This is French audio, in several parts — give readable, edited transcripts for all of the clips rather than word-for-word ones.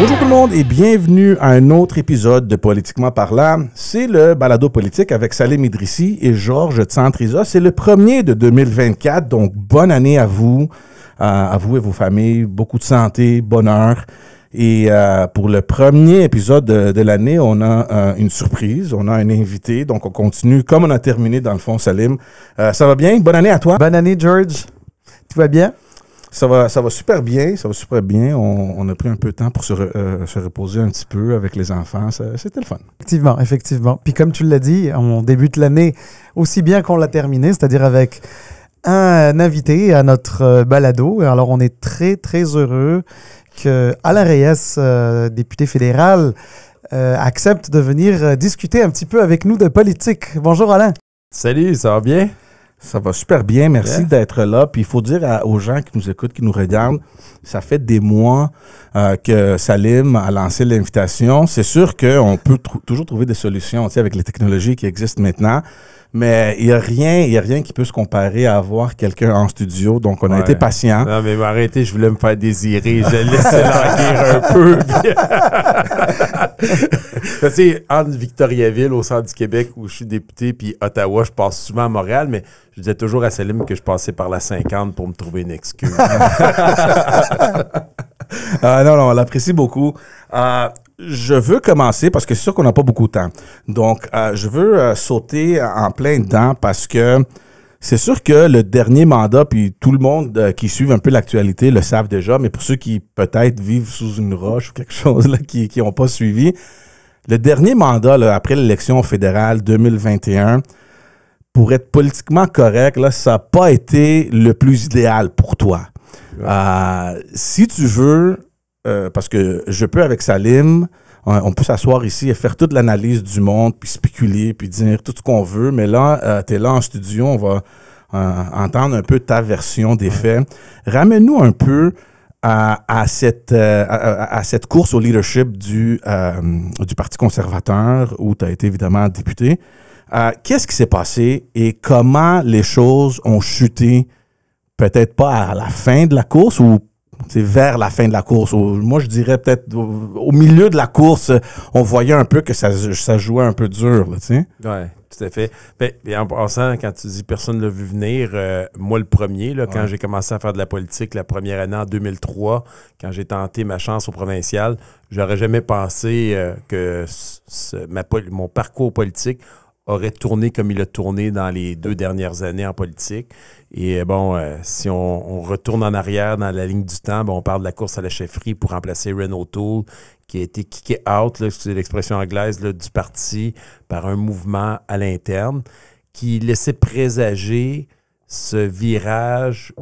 Bonjour tout le monde et bienvenue à un autre épisode de Politiquement parlant. C'est le balado politique avec Salim Idrissi et Georges Tsantriza. C'est le premier de 2024, donc bonne année à vous et vos familles. Beaucoup de santé, bonheur. Et pour le premier épisode de l'année, on a une surprise, on a un invité. Donc on continue comme on a terminé dans le fond, Salim. Ça va bien? Bonne année à toi. Bonne année, George. Tout va bien? Ça va super bien, ça va super bien. On a pris un peu de temps pour se reposer un petit peu avec les enfants. C'était le fun. Effectivement. Puis comme tu l'as dit, on débute l'année aussi bien qu'on l'a terminée, c'est-à-dire avec un invité à notre balado. Alors, on est très, très heureux que Alain Reyes, député fédéral, accepte de venir discuter un petit peu avec nous de politique. Bonjour, Alain. Salut, ça va bien? Ça va super bien, merci d'être là. Puis il faut dire aux gens qui nous écoutent, qui nous regardent, ça fait des mois que Salim a lancé l'invitation. C'est sûr qu'on peut toujours trouver des solutions avec les technologies qui existent maintenant, mais il y a rien qui peut se comparer à avoir quelqu'un en studio. Donc on a été patient. Non, mais arrêtez, je voulais me faire désirer. Je laissais languir un peu. Tu sais, entre Victoriaville, au centre du Québec, où je suis député, puis Ottawa, je passe souvent à Montréal, mais je disais toujours à Salim que je passais par la 50 pour me trouver une excuse. Non, on l'apprécie beaucoup. Je veux commencer parce que c'est sûr qu'on n'a pas beaucoup de temps. Donc, je veux sauter en plein dedans parce que c'est sûr que le dernier mandat, puis tout le monde qui suit un peu l'actualité le savent déjà, mais pour ceux qui peut-être vivent sous une roche ou quelque chose là, qui n'ont pas suivi, le dernier mandat, là, après l'élection fédérale 2021, pour être politiquement correct, là, ça n'a pas été le plus idéal pour toi. Si tu veux, parce que je peux avec Salim, on peut s'asseoir ici et faire toute l'analyse du monde, puis spéculer, puis dire tout ce qu'on veut, mais là, tu es là en studio, on va entendre un peu ta version des faits. Ramène-nous un peu à cette course au leadership du Parti conservateur, où tu as été évidemment député. Qu'est-ce qui s'est passé et comment les choses ont chuté, peut-être pas à la fin de la course ou vers la fin de la course? Moi, je dirais peut-être au milieu de la course, on voyait un peu que ça jouait un peu dur. Oui, tout à fait. Bien, en passant, quand tu dis personne ne l'a vu venir, moi le premier, là, quand j'ai commencé à faire de la politique la première année en 2003, quand j'ai tenté ma chance au provincial, j'aurais jamais pensé que mon parcours politique aurait tourné comme il a tourné dans les 2 dernières années en politique. Et bon, si on retourne en arrière dans la ligne du temps, on parle de la course à la chefferie pour remplacer Ren O'Toole, qui a été kické out, là, c'est l'expression anglaise, là, du parti par un mouvement à l'interne qui laissait présager ce virage,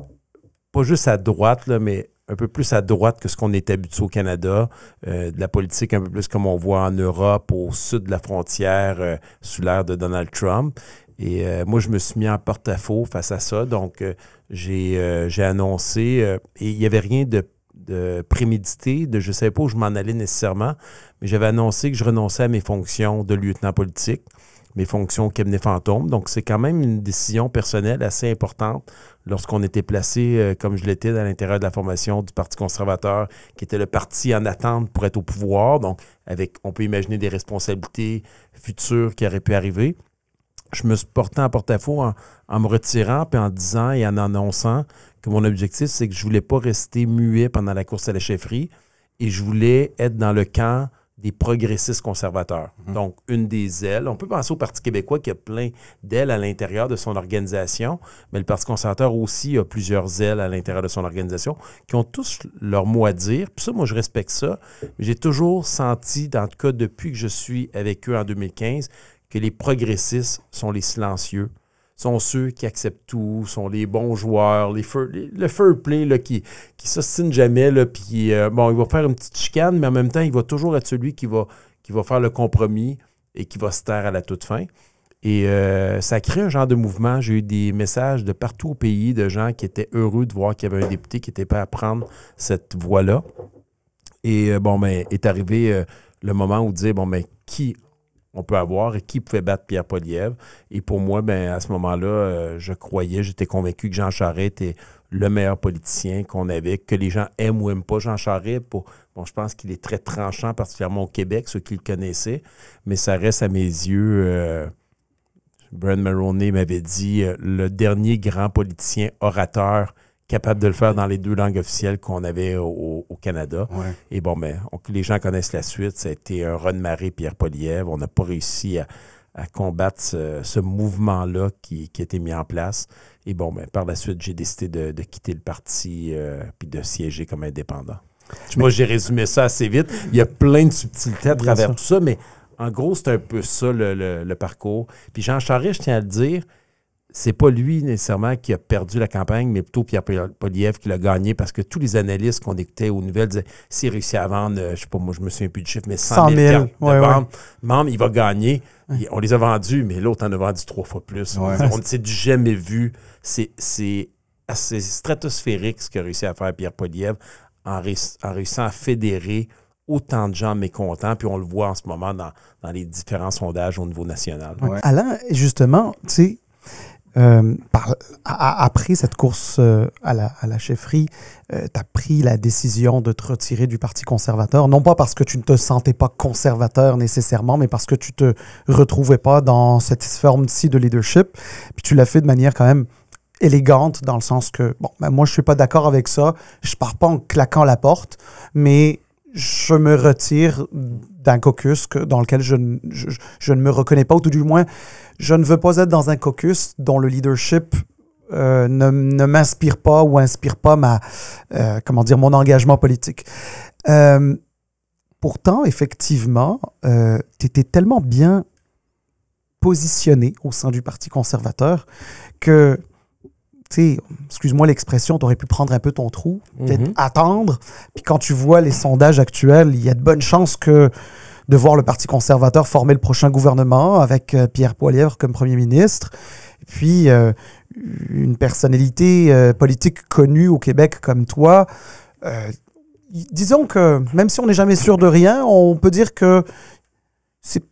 pas juste à droite, là, mais un peu plus à droite que ce qu'on est habitué au Canada, de la politique un peu plus comme on voit en Europe, au sud de la frontière, sous l'ère de Donald Trump. Et moi, je me suis mis en porte-à-faux face à ça. Donc, j'ai annoncé, et il n'y avait rien de prémédité, je ne savais pas où je m'en allais nécessairement, mais j'avais annoncé que je renonçais à mes fonctions de lieutenant politique, mes fonctions au cabinet fantôme. Donc, c'est quand même une décision personnelle assez importante lorsqu'on était placé, comme je l'étais, à l'intérieur de la formation du Parti conservateur, qui était le parti en attente pour être au pouvoir. Donc, on peut imaginer des responsabilités futures qui auraient pu arriver. Je me suis porté en porte-à-faux en me retirant, puis en disant et en annonçant que mon objectif, c'est que je ne voulais pas rester muet pendant la course à la chefferie et je voulais être dans le camp des progressistes conservateurs. Donc, une des ailes. On peut penser au Parti québécois qui a plein d'ailes à l'intérieur de son organisation, mais le Parti conservateur aussi a plusieurs ailes à l'intérieur de son organisation qui ont tous leur mot à dire. Puis ça, moi, je respecte ça. Mais j'ai toujours senti, en tout cas depuis que je suis avec eux en 2015, que les progressistes sont les silencieux, sont ceux qui acceptent tout, sont les bons joueurs, le fair play là, qui s'ostine jamais, là, puis il va faire une petite chicane, mais en même temps, il va toujours être celui qui va faire le compromis et qui va se taire à la toute fin. Et ça crée un genre de mouvement. J'ai eu des messages de partout au pays de gens qui étaient heureux de voir qu'il y avait un député qui était prêt à prendre cette voie-là. Et est arrivé le moment où dire, qui on peut avoir et qui pouvait battre Pierre Poilievre. Et pour moi, à ce moment-là, j'étais convaincu que Jean Charest était le meilleur politicien qu'on avait, que les gens aiment ou n'aiment pas Jean Charest. Je pense qu'il est très tranchant, particulièrement au Québec, ceux qui le connaissaient, mais ça reste à mes yeux... Brian Mulroney m'avait dit le dernier grand politicien orateur capable de le faire dans les 2 langues officielles qu'on avait au Canada. Ouais. Et les gens connaissent la suite. Ça a été un raz-de-marée, Pierre Poilievre. On n'a pas réussi à combattre ce mouvement-là qui a été mis en place. Et par la suite, j'ai décidé de quitter le parti puis de siéger comme indépendant. Moi, j'ai résumé ça assez vite. Il y a plein de subtilités à travers tout ça, mais en gros, c'est un peu ça le parcours. Puis Jean Charest, je tiens à le dire, c'est pas lui nécessairement qui a perdu la campagne, mais plutôt Pierre Poilievre qui l'a gagné parce que tous les analystes qu'on écoutait aux nouvelles disaient s'il réussit à vendre, je sais pas, moi je me souviens plus du chiffre, mais 100 000 cartes de vente, membre, il va gagner. Ouais. On les a vendus, mais l'autre en a vendu 3 fois plus. Ouais. C'est du jamais vu. C'est assez stratosphérique ce qu'a réussi à faire Pierre Poilievre en réussissant à fédérer autant de gens mécontents, puis on le voit en ce moment dans les différents sondages au niveau national. Ouais. Alain, justement, tu sais, après cette course à la chefferie, tu as pris la décision de te retirer du Parti conservateur, non pas parce que tu ne te sentais pas conservateur nécessairement, mais parce que tu ne te retrouvais pas dans cette forme-ci de leadership. Puis tu l'as fait de manière quand même élégante, dans le sens que, moi, je ne suis pas d'accord avec ça, je pars pas en claquant la porte, mais je me retire d'un caucus dans lequel je ne me reconnais pas, ou tout du moins, je ne veux pas être dans un caucus dont le leadership ne m'inspire pas ou inspire pas mon engagement politique. Pourtant, effectivement, tu étais tellement bien positionné au sein du Parti conservateur que, tu sais, excuse-moi l'expression, tu aurais pu prendre un peu ton trou, peut-être attendre. Puis quand tu vois les sondages actuels, il y a de bonnes chances de voir le Parti conservateur former le prochain gouvernement avec Pierre Poilievre comme premier ministre. Et puis, une personnalité politique connue au Québec comme toi. Disons que, même si on n'est jamais sûr de rien, on peut dire que c'est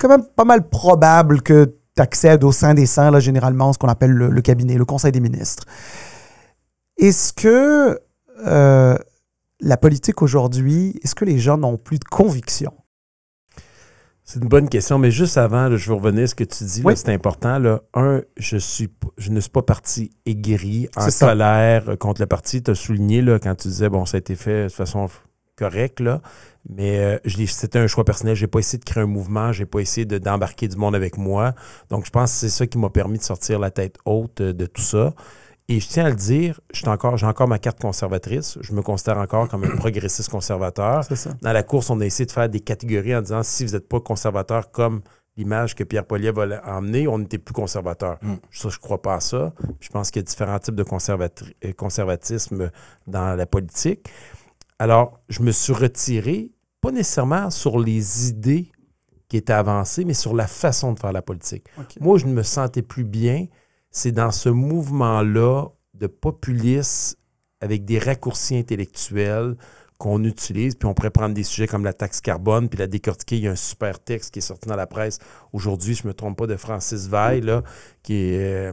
quand même pas mal probable que tu accèdes au sein des saints, là, généralement, ce qu'on appelle le cabinet, le conseil des ministres. Est-ce que la politique aujourd'hui, est-ce que les gens n'ont plus de conviction? C'est une bonne question, mais juste avant, là, je veux revenir à ce que tu dis, là, c'est important. Là. Je ne suis pas parti aigri, en colère contre le parti. Tu as souligné là, quand tu disais, ça a été fait de façon correcte, là, mais c'était un choix personnel. Je n'ai pas essayé de créer un mouvement, je n'ai pas essayé d'embarquer du monde avec moi. Donc, je pense que c'est ça qui m'a permis de sortir la tête haute de tout ça. Et je tiens à le dire, j'ai encore ma carte conservatrice. Je me considère encore comme un progressiste conservateur. C'est ça. Dans la course, on a essayé de faire des catégories en disant si vous n'êtes pas conservateur comme l'image que Pierre Poilievre a emmenée, on n'était plus conservateur. Ça, je ne crois pas à ça. Je pense qu'il y a différents types de conservatisme dans la politique. Alors, je me suis retiré, pas nécessairement sur les idées qui étaient avancées, mais sur la façon de faire la politique. Okay. Moi, je ne me sentais plus bien. C'est dans ce mouvement-là de populisme avec des raccourcis intellectuels qu'on utilise, puis on pourrait prendre des sujets comme la taxe carbone, puis la décortiquer. Il y a un super texte qui est sorti dans la presse aujourd'hui, je ne me trompe pas, de Francis Veil, là, qui est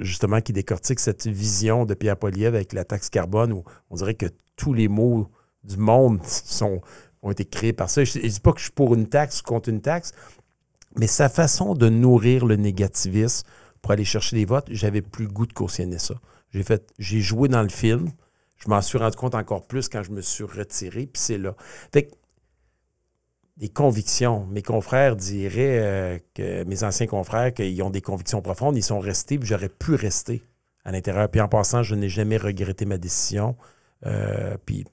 justement qui décortique cette vision de Pierre Poilievre avec la taxe carbone, où on dirait que tous les mots du monde ont été créés par ça. Je ne dis pas que je suis pour une taxe ou contre une taxe, mais sa façon de nourrir le négativisme pour aller chercher des votes, j'avais plus le goût de cautionner ça. J'ai joué dans le film. Je m'en suis rendu compte encore plus quand je me suis retiré, puis c'est là. Fait que, des convictions. Mes confrères diraient, que mes anciens confrères, qu'ils ont des convictions profondes. Ils sont restés, puis j'aurais pu rester à l'intérieur. Puis en passant, je n'ai jamais regretté ma décision. Puis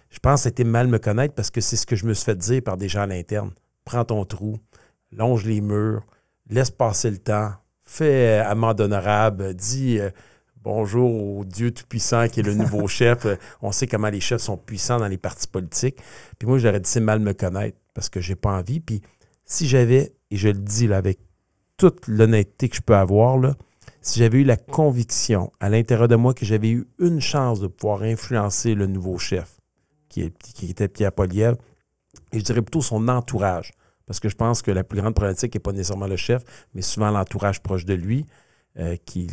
je pense que c'était mal me connaître parce que c'est ce que je me suis fait dire par des gens à l'interne. Prends ton trou, longe les murs, laisse passer le temps, fais amende honorable, dis bonjour au Dieu Tout-Puissant qui est le nouveau chef. On sait comment les chefs sont puissants dans les partis politiques. Puis moi, j'aurais dit c'est mal me connaître parce que j'ai pas envie. Puis si j'avais, et je le dis là, avec toute l'honnêteté que je peux avoir, là, si j'avais eu la conviction à l'intérieur de moi que j'avais eu une chance de pouvoir influencer le nouveau chef, qui était Pierre Poilievre, et je dirais plutôt son entourage, parce que je pense que la plus grande problématique n'est pas nécessairement le chef, mais souvent l'entourage proche de lui qui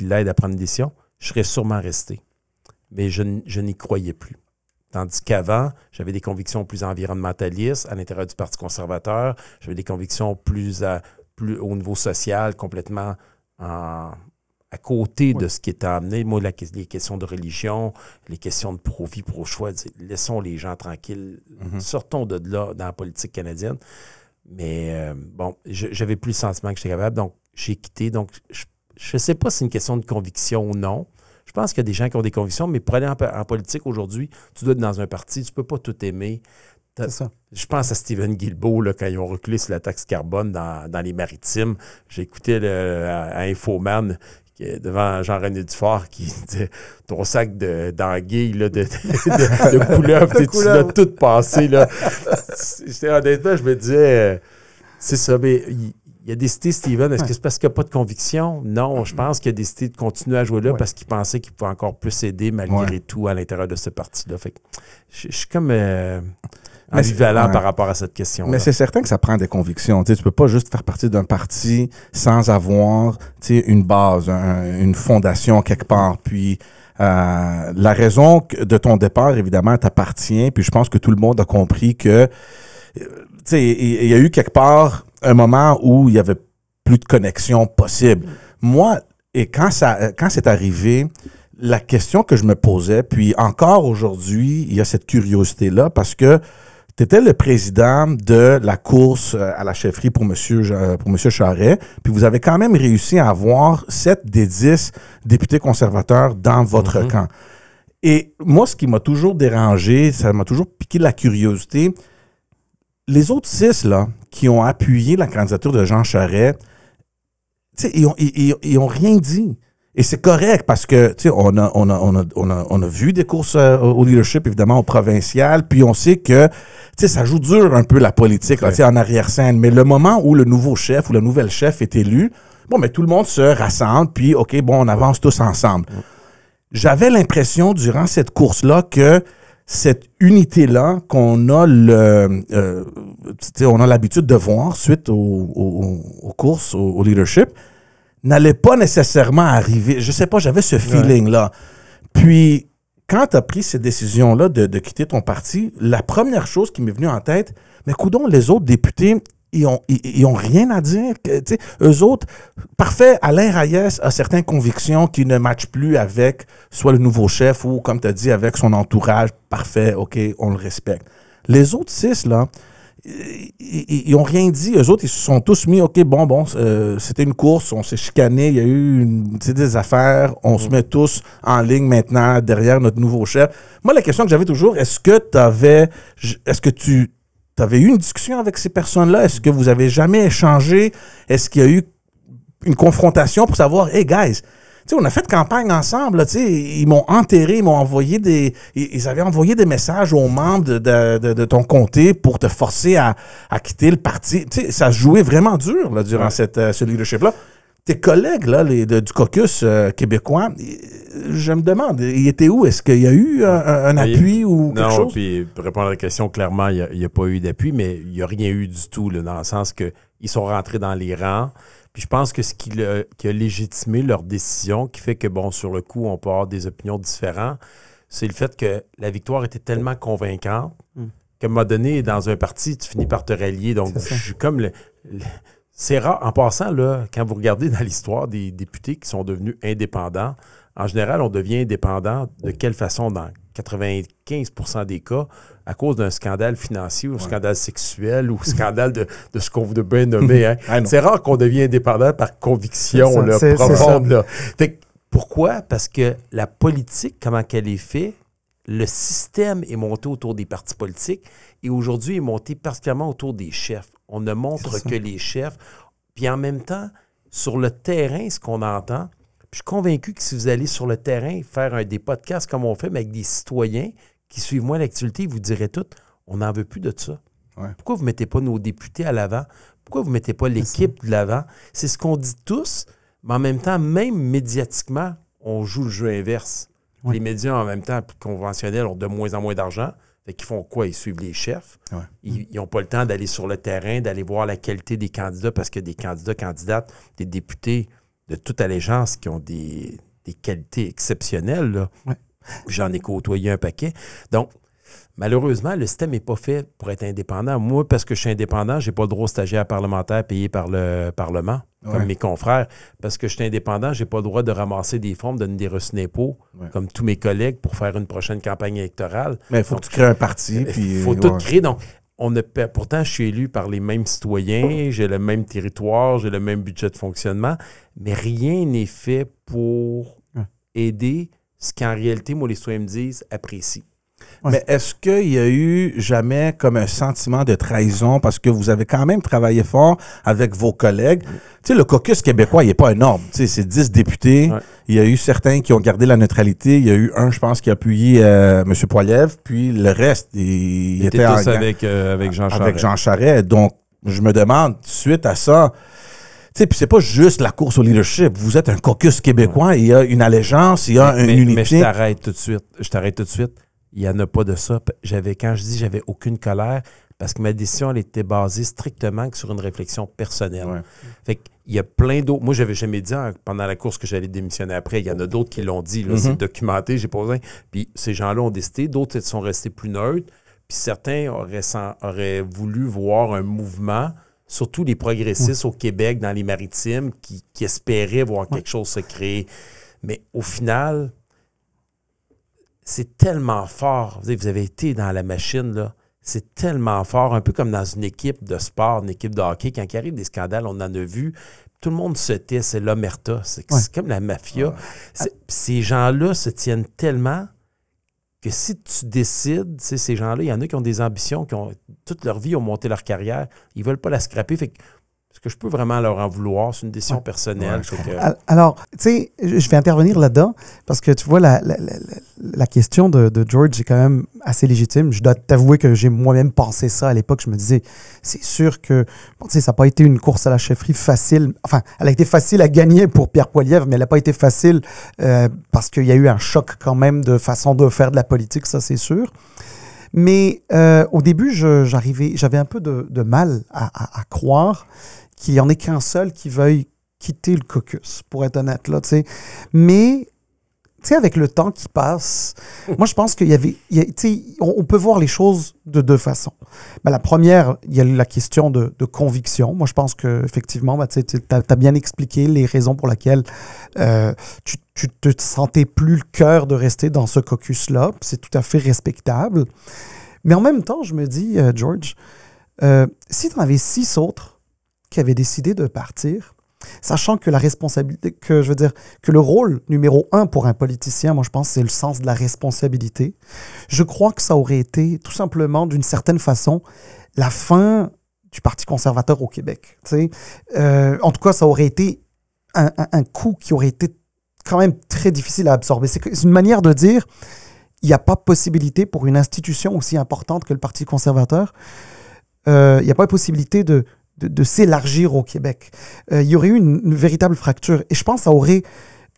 l'aide à prendre une décision, je serais sûrement resté. Mais je n'y croyais plus. Tandis qu'avant, j'avais des convictions plus environnementalistes à l'intérieur du Parti conservateur. J'avais des convictions plus au niveau social, complètement à côté de ce qui était amené. Moi, les questions de religion, les questions de pro-vie, pro-choix, laissons les gens tranquilles. Sortons de là dans la politique canadienne. Mais bon, j'avais plus le sentiment que j'étais capable, donc j'ai quitté. Donc, je ne sais pas si c'est une question de conviction ou non. Je pense qu'il y a des gens qui ont des convictions, mais pour aller en politique aujourd'hui, tu dois être dans un parti, tu ne peux pas tout aimer. C'est ça. Je pense à Stephen Guilbeault, là, quand ils ont reculé sur la taxe carbone dans les maritimes. J'ai écouté à Infoman devant Jean-René Dufort qui disait « Ton sac d'anguilles, de couleuvres, tu l'as tout passé. » Honnêtement, je me disais, c'est ça, mais... Il a décidé, Steven, est-ce que c'est parce qu'il n'y a pas de conviction? Non, je pense qu'il a décidé de continuer à jouer là parce qu'il pensait qu'il pouvait encore plus aider malgré tout à l'intérieur de ce parti-là. Fait que je suis comme ambivalent par rapport à cette question-là. Mais c'est certain que ça prend des convictions. Tu ne peux pas juste faire partie d'un parti sans avoir une base, une fondation quelque part. Puis la raison de ton départ, évidemment, t'appartient. Puis je pense que tout le monde a compris que il y a eu quelque part un moment où il n'y avait plus de connexion possible. Moi, et quand c'est arrivé, la question que je me posais, puis encore aujourd'hui, il y a cette curiosité-là parce que tu étais le président de la course à la chefferie pour Monsieur Charest, puis vous avez quand même réussi à avoir 7 des 10 députés conservateurs dans votre camp. Et moi, ce qui m'a toujours dérangé, ça m'a toujours piqué la curiosité. Les autres 6 là, qui ont appuyé la candidature de Jean Charest, ils ont rien dit. Et c'est correct parce que on a vu des courses au leadership, évidemment, au provincial, puis on sait que ça joue dur un peu la politique là, en arrière-scène. Mais le moment où le nouveau chef ou la nouvelle chef est élu, bon, mais tout le monde se rassemble, puis OK, bon, on avance tous ensemble. J'avais l'impression durant cette course-là que cette unité-là qu'on a on a l'habitude de voir suite aux courses, au leadership, n'allait pas nécessairement arriver. Je sais pas, j'avais ce feeling-là. Puis, quand tu as pris cette décision-là de quitter ton parti, la première chose qui m'est venue en tête, mais coudonc, les autres députés, ils ont rien à dire. Eux autres, parfait, Alain Reyes a certaines convictions qui ne matchent plus avec soit le nouveau chef ou, comme tu as dit, avec son entourage. Parfait, OK, on le respecte. Les autres 6, là, ils n'ont rien dit. Eux autres, ils se sont tous mis, OK, bon, c'était une course, on s'est chicané, il y a eu des affaires, on se met tous en ligne maintenant derrière notre nouveau chef. Moi, la question que j'avais toujours, est-ce que tu avais eu une discussion avec ces personnes-là? Est-ce que vous avez jamais échangé? Est-ce qu'il y a eu une confrontation pour savoir, hey guys, on a fait campagne ensemble, là, ils m'ont enterré, ils avaient envoyé des messages aux membres de ton comté pour te forcer à quitter le parti. Ça se jouait vraiment dur là, durant ce leadership-là. Tes collègues là, du caucus québécois, je me demande, ils étaient où? Est-ce qu'il y a eu un appui ou quelque chose? Non, puis pour répondre à la question, clairement, il n'y a pas eu d'appui, mais il n'y a rien eu du tout, là, dans le sens qu'ils sont rentrés dans les rangs. Puis je pense que ce qui a légitimé leur décision, qui fait que, bon, sur le coup, on peut avoir des opinions différentes, c'est le fait que la victoire était tellement convaincante qu'à un moment donné, dans un parti, tu finis par te rallier. Donc, je suis comme c'est rare. En passant, là, quand vous regardez dans l'histoire des députés qui sont devenus indépendants, en général, on devient indépendant de quelle façon? Dans 95% des cas, à cause d'un scandale financier ou scandale sexuel ou scandale de ce qu'on veut bien nommer. Hein. C'est rare qu'on devienne indépendant par conviction profonde. Là. Fait que, pourquoi? Parce que la politique, comment qu'elle est faite, le système est monté autour des partis politiques et aujourd'hui, il est monté particulièrement autour des chefs. On ne montre que les chefs. Puis en même temps, sur le terrain, ce qu'on entend, je suis convaincu que si vous allez sur le terrain faire des podcasts comme on fait, mais avec des citoyens qui suivent moins l'actualité, ils vous diraient tout, on n'en veut plus de ça. Ouais. Pourquoi vous ne mettez pas nos députés à l'avant? Pourquoi vous ne mettez pas l'équipe de l'avant? C'est ce qu'on dit tous, mais en même temps, même médiatiquement, on joue le jeu inverse. Ouais. Les médias, en même temps, plus conventionnels, ont de moins en moins d'argent. Fait qu'ils font quoi? Ils suivent les chefs. Ouais. Ils n'ont pas le temps d'aller sur le terrain, d'aller voir la qualité des candidats, parce que des candidats, candidates, des députés de toute allégeance qui ont des des qualités exceptionnelles. Là. Ouais. J'en ai côtoyé un paquet. Donc, malheureusement, le système n'est pas fait pour être indépendant. Moi, parce que je suis indépendant, je n'ai pas le droit au stagiaire parlementaire payé par le Parlement, comme mes confrères. Parce que je suis indépendant, je n'ai pas le droit de ramasser des fonds, de donner des reçus d'impôts, comme tous mes collègues, pour faire une prochaine campagne électorale. Mais il faut que tu crées un parti. Il faut tout créer. Donc, pourtant, je suis élu par les mêmes citoyens, j'ai le même territoire, j'ai le même budget de fonctionnement, mais rien n'est fait pour aider ce qu'en réalité, moi, les citoyens me disent, apprécient. Ouais. Mais est-ce qu'il y a eu jamais comme un sentiment de trahison parce que vous avez quand même travaillé fort avec vos collègues? Tu sais, le caucus québécois, il n'est pas énorme. Tu sais, c'est 10 députés. Ouais. Il y a eu certains qui ont gardé la neutralité. Il y a eu un, je pense, qui a appuyé M. Poilievre. Puis le reste, il était tous avec Jean Charest. Avec Jean Charest. Donc, je me demande, suite à ça, tu sais, puis c'est pas juste la course au leadership. Vous êtes un caucus québécois. Il y a une allégeance, il y a une unité. Mais je t'arrête tout de suite. Il n'y en a pas de ça. Quand je dis j'avais aucune colère, parce que ma décision, elle était basée strictement sur une réflexion personnelle. Ouais. Fait qu'il y a plein d'autres. Moi, j'avais jamais dit pendant la course que j'allais démissionner après. Il y en a d'autres qui l'ont dit. Là, c'est documenté, j'ai pas besoin. Puis ces gens-là ont décidé. D'autres sont restés plus neutres. Puis certains auraient voulu voir un mouvement, surtout les progressistes au Québec, dans les maritimes, qui espéraient voir quelque chose se créer. Mais au final, c'est tellement fort. Vous avez été dans la machine, là. C'est tellement fort, un peu comme dans une équipe de sport, une équipe de hockey. Quand il arrive des scandales, on en a vu. Tout le monde se tait, c'est l'omerta. C'est comme la mafia. Ces gens-là se tiennent tellement que si tu décides, ces gens-là, il y en a qui ont des ambitions, qui ont toute leur vie ont monté leur carrière. Ils ne veulent pas la scraper. Fait que est-ce que je peux vraiment leur en vouloir? C'est une décision personnelle. Alors, tu sais, je vais intervenir là-dedans parce que tu vois, la question de George est quand même assez légitime. Je dois t'avouer que j'ai moi-même pensé ça à l'époque. Je me disais, c'est sûr que bon, ça n'a pas été une course à la chefferie facile. Enfin, elle a été facile à gagner pour Pierre Poilievre, mais elle n'a pas été facile parce qu'il y a eu un choc quand même de façon de faire de la politique, ça c'est sûr. Mais au début, j'avais un peu de mal à croire qu'il n'y en ait qu'un seul qui veuille quitter le caucus, pour être honnête, là, tu sais. Mais, tu sais, avec le temps qui passe, moi, je pense qu'il y avait, tu sais, on peut voir les choses de deux façons. Ben, la première, il y a la question de conviction. Moi, je pense qu'effectivement, tu as bien expliqué les raisons pour lesquelles tu te sentais plus le cœur de rester dans ce caucus-là. C'est tout à fait respectable. Mais en même temps, je me dis, George, si tu en avais 6 autres qui avaient décidé de partir, sachant que la responsabilité, que le rôle numéro 1 pour un politicien, moi je pense, c'est le sens de la responsabilité. Je crois que ça aurait été tout simplement, d'une certaine façon, la fin du Parti conservateur au Québec. En tout cas, ça aurait été un coup qui aurait été quand même très difficile à absorber. C'est une manière de dire, il n'y a pas possibilité pour une institution aussi importante que le Parti conservateur, il n'y a pas possibilité de s'élargir au Québec. Il y aurait eu une véritable fracture. Et je pense que ça aurait,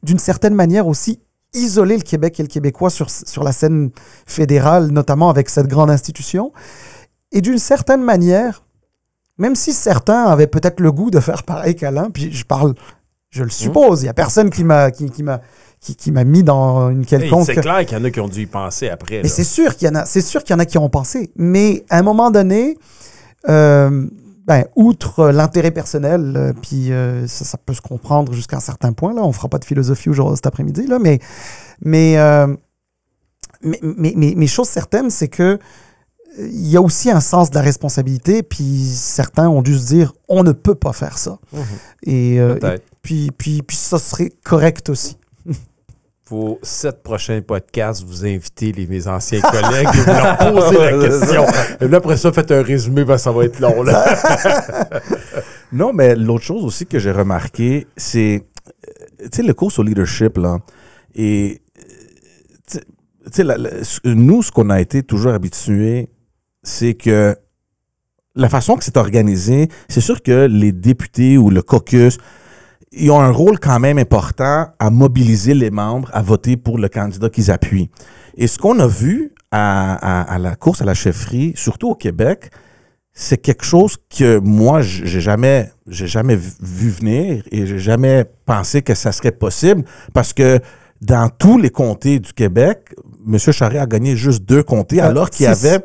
d'une certaine manière aussi, isolé le Québec et le Québécois sur la scène fédérale, notamment avec cette grande institution. Et d'une certaine manière, même si certains avaient peut-être le goût de faire pareil qu'Alain, puis je le suppose, il n'y a personne qui m'a mis dans une quelconque... C'est clair qu'il y en a qui ont dû y penser après. Mais c'est sûr qu'il y en a qui ont pensé. Mais à un moment donné... outre l'intérêt personnel, puis ça peut se comprendre jusqu'à un certain point, là, on ne fera pas de philosophie aujourd'hui cet après-midi, là, mais chose certaine, c'est que il y a aussi un sens de la responsabilité, puis certains ont dû se dire, on ne peut pas faire ça. Et puis ça serait correct aussi. Vos 7 prochains podcasts, vous invitez mes anciens collègues et vous leur posez la question. Et là, après ça, faites un résumé, parce que ça va être long. Là. Non, mais l'autre chose aussi que j'ai remarqué, c'est, tu sais, le course au leadership, là, et, tu sais, nous, ce qu'on a été toujours habitués, c'est que la façon que c'est organisé, c'est sûr que les députés ou le caucus, ils ont un rôle quand même important à mobiliser les membres à voter pour le candidat qu'ils appuient. Et ce qu'on a vu à la course à la chefferie, surtout au Québec, c'est quelque chose que moi, j'ai jamais vu venir et j'ai jamais pensé que ça serait possible parce que dans tous les comtés du Québec, M. Charest a gagné juste 2 comtés, alors qu'il y avait...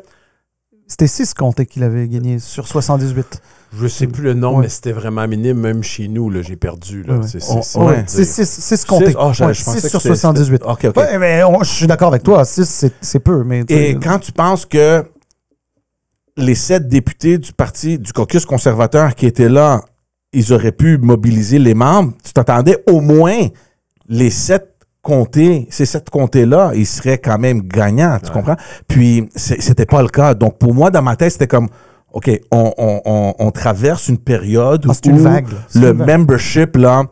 C'était 6 comtés qu'il avait gagné sur 78. Je ne sais plus le nom, mais c'était vraiment minime. Même chez nous, là, j'ai perdu. Là. C'est 6 comtés. 6 sur 78. OK. Ouais, mais je suis d'accord avec toi. 6, c'est peu. Mais et quand tu penses que les 7 députés du caucus conservateur qui étaient là, ils auraient pu mobiliser les membres, tu t'attendais au moins les 7 comtés, ces 7 comtés-là, ils seraient quand même gagnants, tu comprends? Puis, c'était pas le cas. Donc, pour moi, dans ma tête, c'était comme, OK, on traverse une période où le membership, là,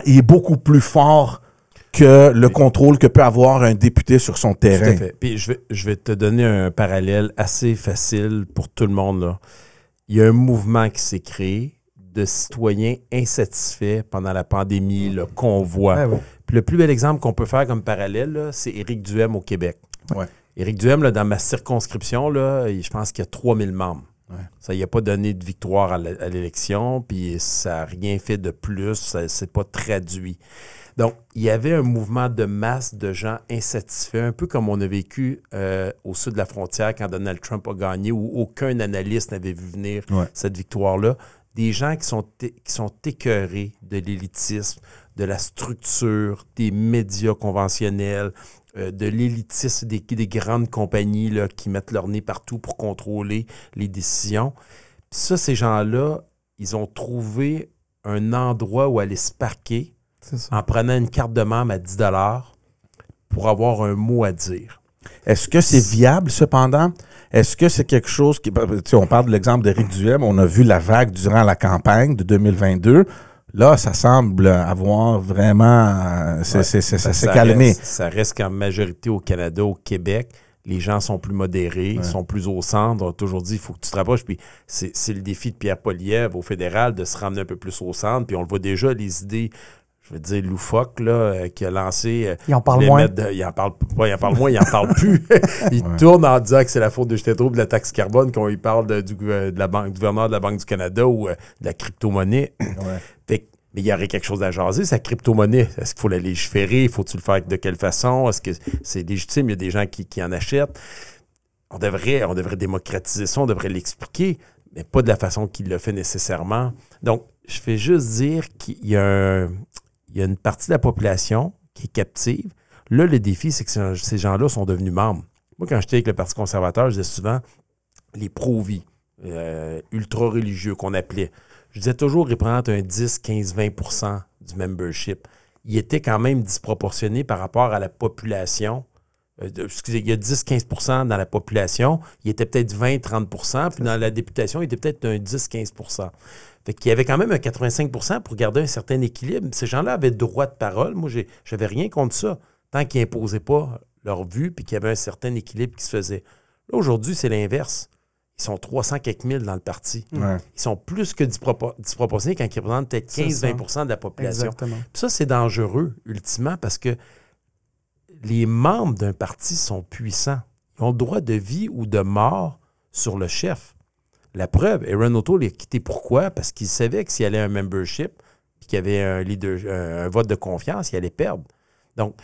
il est beaucoup plus fort que le contrôle que peut avoir un député sur son terrain. Tout à fait. Puis, je vais te donner un parallèle assez facile pour tout le monde, là. Il y a un mouvement qui s'est créé de citoyens insatisfaits pendant la pandémie, le convoi. Puis le plus bel exemple qu'on peut faire comme parallèle, là, c'est Éric Duhem au Québec. Éric Duhem, là, dans ma circonscription, là, je pense qu'il y a 3000 membres. Ça n'a pas donné de victoire à l'élection, puis ça n'a rien fait de plus, ça ne s'est pas traduit. Donc, il y avait un mouvement de masse de gens insatisfaits, un peu comme on a vécu au sud de la frontière quand Donald Trump a gagné, où aucun analyste n'avait vu venir cette victoire-là. Des gens qui sont écœurés de l'élitisme, de la structure, des médias conventionnels, de l'élitisme des grandes compagnies là, qui mettent leur nez partout pour contrôler les décisions. Puis ça, ces gens-là, ils ont trouvé un endroit où aller se parquer en prenant une carte de membre à 10 $ pour avoir un mot à dire. Est-ce que c'est viable, cependant? Est-ce que c'est quelque chose qui... On parle de l'exemple d'Éric Duhem, on a vu la vague durant la campagne de 2022. Là, ça semble avoir vraiment... ça s'est calmé. Ça reste qu'en majorité au Canada, au Québec, les gens sont plus modérés, sont plus au centre. On a toujours dit, il faut que tu te rapproches. Puis c'est le défi de Pierre Poilievre au fédéral de se ramener un peu plus au centre. Puis on le voit déjà, les idées... Je veux dire, loufoque, là, qui a lancé... il en parle moins. Il en parle moins, il en parle plus. Il tourne en disant que c'est la faute de Justin Trudeau de la taxe carbone quand il parle du gouverneur de la Banque du Canada ou de la crypto-monnaie. Mais il y aurait quelque chose à jaser, sa crypto-monnaie. Est-ce qu'il faut la légiférer? Faut-tu le faire de quelle façon? Est-ce que c'est légitime? Il y a des gens qui en achètent. On devrait démocratiser ça, on devrait l'expliquer, mais pas de la façon qu'il le fait nécessairement. Donc, je fais juste dire qu'il y a une partie de la population qui est captive. Là, le défi, c'est que ces gens-là sont devenus membres. Moi, quand j'étais avec le Parti conservateur, je disais souvent les pro-vie, ultra-religieux qu'on appelait. Je disais toujours qu'ils prennent un 10, 15, 20% du membership. Il était quand même disproportionné par rapport à la population. Excusez, il y a 10-15% dans la population. Il était peut-être 20-30%. Puis dans la députation, il était peut-être un 10-15%. Fait qu'il y avait quand même un 85% pour garder un certain équilibre. Ces gens-là avaient droit de parole. Moi, j'avais rien contre ça, tant qu'ils n'imposaient pas leur vue puis qu'il y avait un certain équilibre qui se faisait. Là, aujourd'hui, c'est l'inverse. Ils sont 300 quelques mille dans le parti. Ils sont plus que disproportionnés quand ils représentent peut-être 15-20% de la population. Puis ça, c'est dangereux, ultimement, parce que les membres d'un parti sont puissants. Ils ont le droit de vie ou de mort sur le chef. La preuve, Erin O'Toole l'a quitté. Pourquoi? Parce qu'il savait que s'il y avait un membership puis qu'il y avait un vote de confiance, il allait perdre. Donc,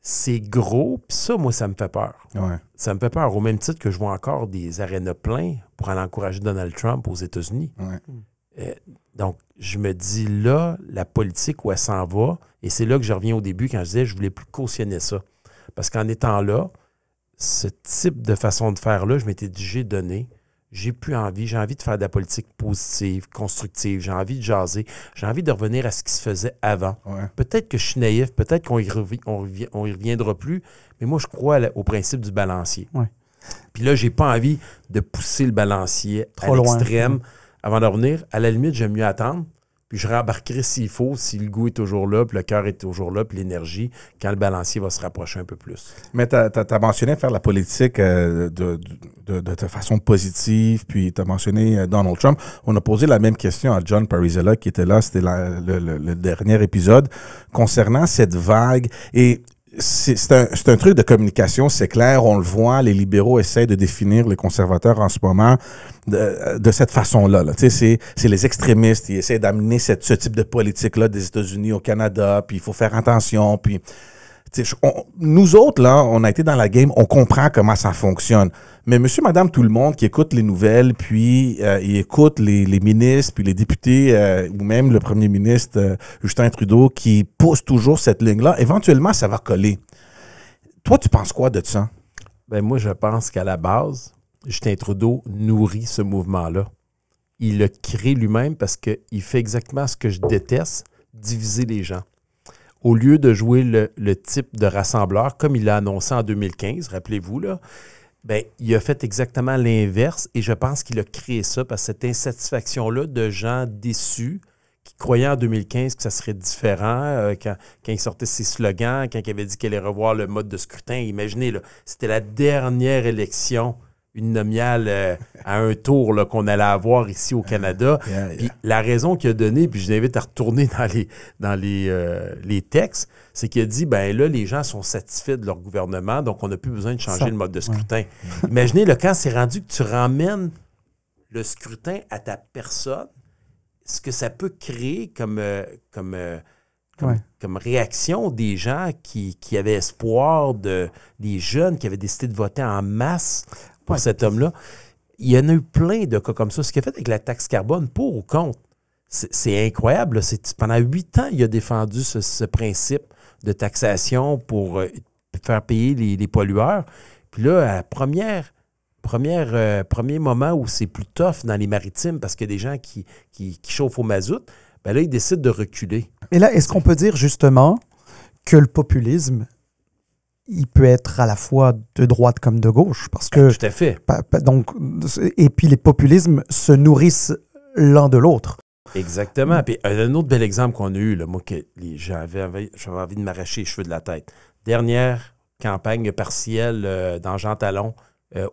c'est gros, puis ça, moi, ça me fait peur. Ça me fait peur, au même titre que je vois encore des arénas pleins pour aller encourager Donald Trump aux États-Unis. Donc, je me dis là, la politique, où elle s'en va, et c'est là que je reviens au début quand je disais je ne voulais plus cautionner ça. Parce qu'en étant là, ce type de façon de faire-là, je m'étais dit, j'ai donné. J'ai plus envie. J'ai envie de faire de la politique positive, constructive. J'ai envie de jaser. J'ai envie de revenir à ce qui se faisait avant. Peut-être que je suis naïf. Peut-être qu'on y reviendra plus. Mais moi, je crois au principe du balancier. Puis là, j'ai pas envie de pousser le balancier à l'extrême avant de revenir. À la limite, j'aime mieux attendre. Puis je rembarquerai s'il faut, si le goût est toujours là, puis le cœur est toujours là, puis l'énergie, quand le balancier va se rapprocher un peu plus. Mais tu as mentionné faire la politique de façon positive, puis tu as mentionné Donald Trump. On a posé la même question à John Parizella, qui était là, c'était le dernier épisode, concernant cette vague. Et c'est un truc de communication, c'est clair, on le voit, les libéraux essaient de définir les conservateurs en ce moment de cette façon-là. Là. C'est les extrémistes, ils essaient d'amener ce type de politique-là des États-Unis au Canada, puis il faut faire attention, puis Nous autres, là, on a été dans la game, on comprend comment ça fonctionne. Mais monsieur, madame, tout le monde qui écoute les nouvelles, puis il écoute les ministres, puis les députés, ou même le premier ministre Justin Trudeau, qui pousse toujours cette ligne-là, éventuellement, ça va coller. Toi, tu penses quoi de ça? Ben moi, je pense qu'à la base, Justin Trudeau nourrit ce mouvement-là. Il le crée lui-même parce qu'il fait exactement ce que je déteste, diviser les gens. Au lieu de jouer le type de rassembleur, comme il l'a annoncé en 2015, rappelez-vous, là, ben, il a fait exactement l'inverse et je pense qu'il a créé ça parce que cette insatisfaction-là de gens déçus qui croyaient en 2015 que ça serait différent quand il sortait ses slogans, quand il avait dit qu'il allait revoir le mode de scrutin. Imaginez, là, c'était la dernière élection uninominale à un tour là, qu'on allait avoir ici au Canada. Puis la raison qu'il a donnée, puis je l'invite à retourner dans les textes, c'est qu'il a dit, ben là, les gens sont satisfaits de leur gouvernement, donc on n'a plus besoin de changer le mode de scrutin. Imaginez, là, quand c'est rendu que tu ramènes le scrutin à ta personne, ce que ça peut créer comme réaction des gens qui avaient espoir, des jeunes qui avaient décidé de voter en masse pour cet homme-là. Il y en a eu plein de cas comme ça. Ce qu'il a fait avec la taxe carbone, pour ou contre, c'est incroyable. Là. Pendant 8 ans, il a défendu ce principe de taxation pour faire payer les pollueurs. Puis là, premier moment où c'est plus tough dans les maritimes parce qu'il y a des gens qui chauffent au mazout, ben là, il décide de reculer. Et là, est-ce qu'on peut dire justement que le populisme, il peut être à la fois de droite comme de gauche? Parce que, tout à fait. Donc, et puis les populismes se nourrissent l'un de l'autre. Exactement. Puis un autre bel exemple qu'on a eu, là, moi, que j'avais envie de m'arracher les cheveux de la tête. Dernière campagne partielle dans Jean Talon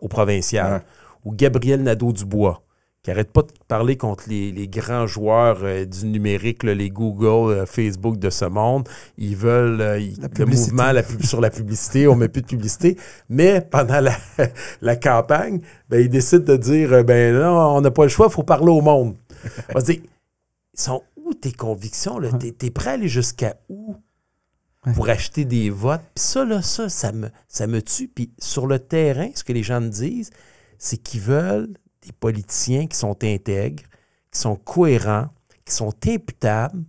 au provincial, où Gabriel Nadeau-Dubois, qui n'arrête pas de parler contre les grands joueurs du numérique, là, les Google, Facebook de ce monde. Ils veulent le mouvement sur la publicité. On ne met plus de publicité. Mais pendant la campagne, ben, ils décident de dire ben non, on n'a pas le choix, il faut parler au monde. On va dire, sont où tes convictions? T'es prêt à aller jusqu'à où pour acheter des votes? Puis ça me tue. Puis sur le terrain, ce que les gens me disent, c'est qu'ils veulent des politiciens qui sont intègres, qui sont cohérents, qui sont imputables.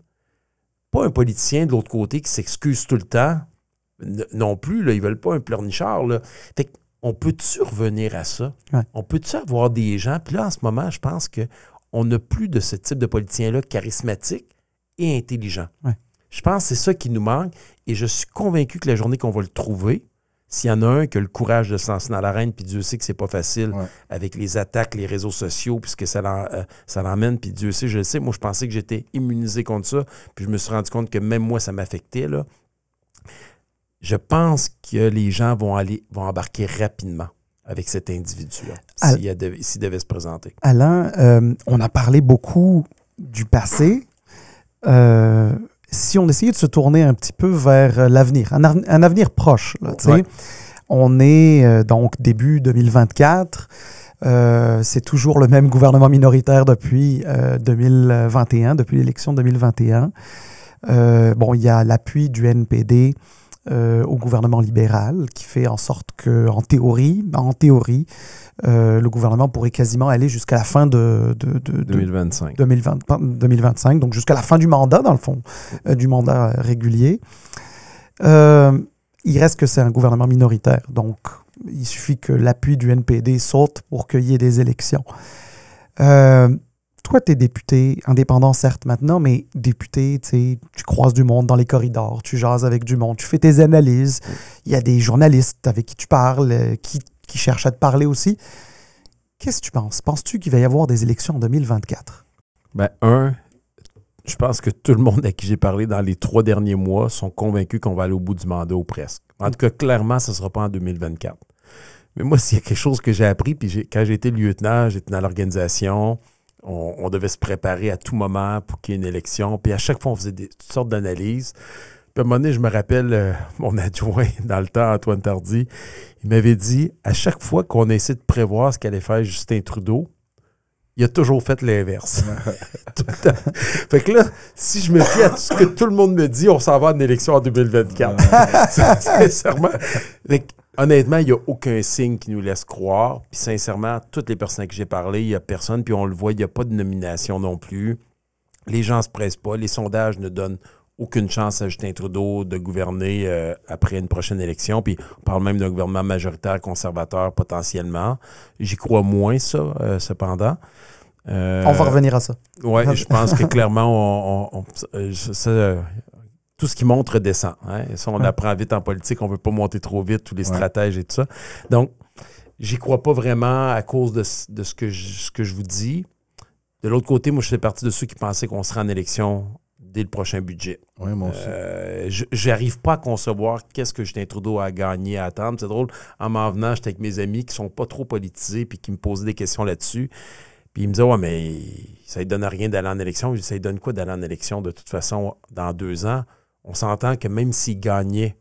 Pas un politicien de l'autre côté qui s'excuse tout le temps. Non plus, là, ils veulent pas un pleurnichard. Là. Fait qu'on peut-tu revenir à ça? Ouais. On peut-tu avoir des gens? Puis là, en ce moment, je pense qu'on n'a plus de ce type de politicien-là charismatique et intelligent. Ouais. Je pense que c'est ça qui nous manque et je suis convaincu que la journée qu'on va le trouver, s'il y en a un qui a le courage de se lancer dans l'arène, puis Dieu sait que c'est pas facile avec les attaques, les réseaux sociaux, puis ce que ça l'emmène, puis Dieu sait, je le sais, moi je pensais que j'étais immunisé contre ça, puis je me suis rendu compte que même moi, ça m'affectait, là. Je pense que les gens vont embarquer rapidement avec cet individu-là, s'il devait se présenter. Alain, on a parlé beaucoup du passé. Si on essayait de se tourner un petit peu vers l'avenir, un avenir proche, là, on est donc début 2024, c'est toujours le même gouvernement minoritaire depuis 2021, depuis l'élection 2021. Bon, il y a l'appui du NPD au gouvernement libéral qui fait en sorte que, en théorie, le gouvernement pourrait quasiment aller jusqu'à la fin de 2025, donc jusqu'à la fin du mandat, dans le fond, du mandat régulier. Il reste que c'est un gouvernement minoritaire, donc il suffit que l'appui du NPD saute pour qu'il y ait des élections. Toi, tu es député, indépendant certes maintenant, mais député, tu croises du monde dans les corridors, tu jases avec du monde, tu fais tes analyses, il y a des journalistes avec qui tu parles, qui cherchent à te parler aussi. Qu'est-ce que tu penses? Penses-tu qu'il va y avoir des élections en 2024? Ben, je pense que tout le monde à qui j'ai parlé dans les 3 derniers mois sont convaincus qu'on va aller au bout du mandat ou presque. En tout cas, clairement, ce ne sera pas en 2024. Mais moi, s'il y a quelque chose que j'ai appris, puis quand j'ai été lieutenant, j'étais dans l'organisation, on devait se préparer à tout moment pour qu'il y ait une élection. Puis à chaque fois, on faisait toutes sortes d'analyses. Puis à un moment donné, je me rappelle, mon adjoint dans le temps, Antoine Tardy, il m'avait dit, à chaque fois qu'on essaie de prévoir ce qu'allait faire Justin Trudeau, il a toujours fait l'inverse. Tout le temps. Fait que là, si je me fie à tout ce que tout le monde me dit, on s'en va à une élection en 2024. Sincèrement. Fait que, honnêtement, il n'y a aucun signe qui nous laisse croire. Puis sincèrement, toutes les personnes que j'ai parlé, il n'y a personne. Puis on le voit, il n'y a pas de nomination non plus. Les gens ne se pressent pas. Les sondages ne donnent aucune chance à Justin Trudeau de gouverner après une prochaine élection. Puis on parle même d'un gouvernement majoritaire conservateur potentiellement. J'y crois moins, ça, cependant. On va revenir à ça. Oui, je pense que clairement, tout ce qui monte redescend. Hein? Et ça, on apprend vite en politique. On ne veut pas monter trop vite, tous les stratèges et tout ça. Donc, j'y crois pas vraiment à cause de ce que je vous dis. De l'autre côté, moi, je fais partie de ceux qui pensaient qu'on serait en élection dès le prochain budget. Oui, moi aussi. J'arrive pas à concevoir qu'est-ce que Justin Trudeau a gagné à attendre. C'est drôle, en m'en venant, j'étais avec mes amis qui sont pas trop politisés puis qui me posaient des questions là-dessus. Puis ils me disaient, ouais, mais ça ne donne rien d'aller en élection. Je dis, ça lui donne quoi d'aller en élection de toute façon dans 2 ans? On s'entend que même s'il gagnait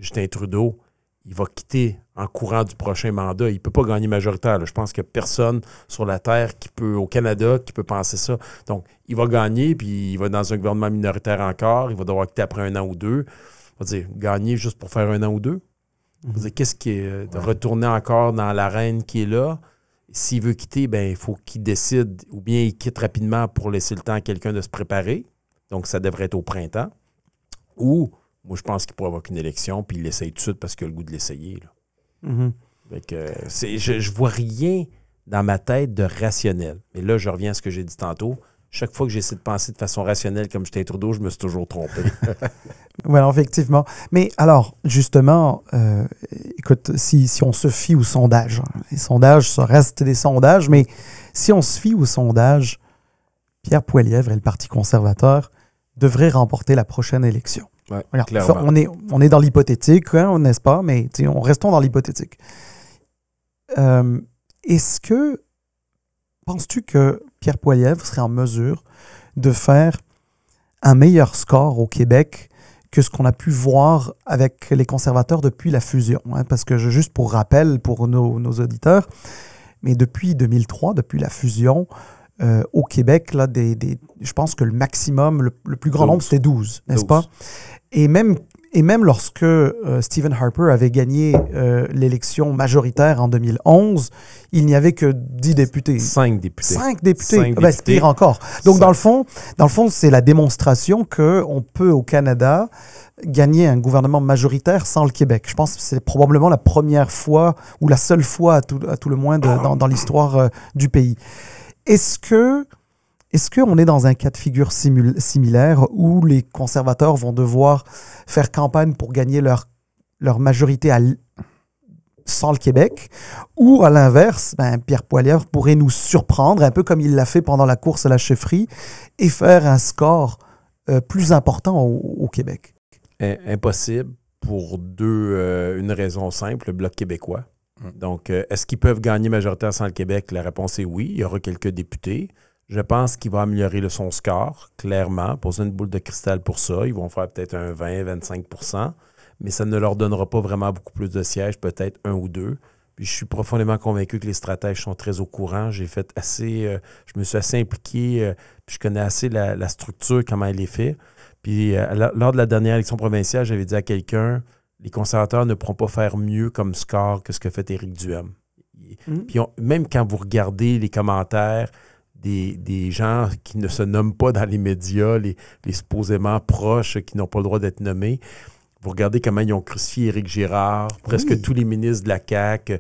Justin Trudeau, il va quitter en courant du prochain mandat. Il ne peut pas gagner majoritaire. Là. Je pense qu'il n'y a personne sur la Terre au Canada qui peut penser ça. Donc, il va gagner, puis il va dans un gouvernement minoritaire encore. Il va devoir quitter après 1 an ou 2. On va dire, gagner juste pour faire 1 an ou 2. On va dire, qu'est-ce qui est de retourner encore dans l'arène qui est là? S'il veut quitter, ben il faut qu'il décide, ou bien il quitte rapidement pour laisser le temps à quelqu'un de se préparer. Donc, ça devrait être au printemps. Ou, moi, je pense qu'il pourrait avoir qu'une élection, puis il l'essaye tout de suite parce qu'il a le goût de l'essayer. Fait que, je vois rien dans ma tête de rationnel. Mais là, je reviens à ce que j'ai dit tantôt. Chaque fois que j'essaie de penser de façon rationnelle comme Justin Trudeau, je me suis toujours trompé. Oui, effectivement. Mais alors, justement, écoute, si on se fie aux sondages, les sondages, ça reste des sondages, mais si on se fie aux sondages, Pierre Poilievre et le Parti conservateur devraient remporter la prochaine élection. Ouais, clairement. On est dans l'hypothétique, hein, n'est-ce pas? Mais restons dans l'hypothétique. Penses-tu que Pierre Poilievre serait en mesure de faire un meilleur score au Québec que ce qu'on a pu voir avec les conservateurs depuis la fusion? Hein? Parce que, juste pour rappel, pour nos auditeurs, mais depuis 2003, depuis la fusion, au Québec, là, je pense que le maximum, le plus grand nombre, c'était 12, n'est-ce pas? Et même lorsque Stephen Harper avait gagné l'élection majoritaire en 2011, il n'y avait que 10 députés. 5 députés. 5 députés. C'est pire encore. Donc, dans le fond, c'est la démonstration qu'on peut, au Canada, gagner un gouvernement majoritaire sans le Québec. Je pense que c'est probablement la première fois, ou la seule fois, à tout le moins, dans l'histoire du pays. Est-ce qu'on est dans un cas de figure similaire où les conservateurs vont devoir faire campagne pour gagner leur majorité sans le Québec, ou à l'inverse, Pierre Poilievre pourrait nous surprendre, un peu comme il l'a fait pendant la course à la chefferie, et faire un score plus important au Québec? Impossible pour une raison simple, le Bloc québécois. Donc, est-ce qu'ils peuvent gagner majoritaire sans le Québec? La réponse est oui. Il y aura quelques députés. Je pense qu'il va améliorer son score, clairement. Poser une boule de cristal pour ça. Ils vont faire peut-être un 20-25 %, mais ça ne leur donnera pas vraiment beaucoup plus de sièges, peut-être 1 ou 2. Puis je suis profondément convaincu que les stratèges sont très au courant. Je me suis assez impliqué, puis je connais assez la structure, comment elle est faite. Puis lors de la dernière élection provinciale, j'avais dit à quelqu'un, les conservateurs ne pourront pas faire mieux comme score que ce que fait Éric Duhem. Puis même quand vous regardez les commentaires des gens qui ne se nomment pas dans les médias, les supposément proches qui n'ont pas le droit d'être nommés, vous regardez comment ils ont crucifié Éric Girard, presque tous les ministres de la CAQ,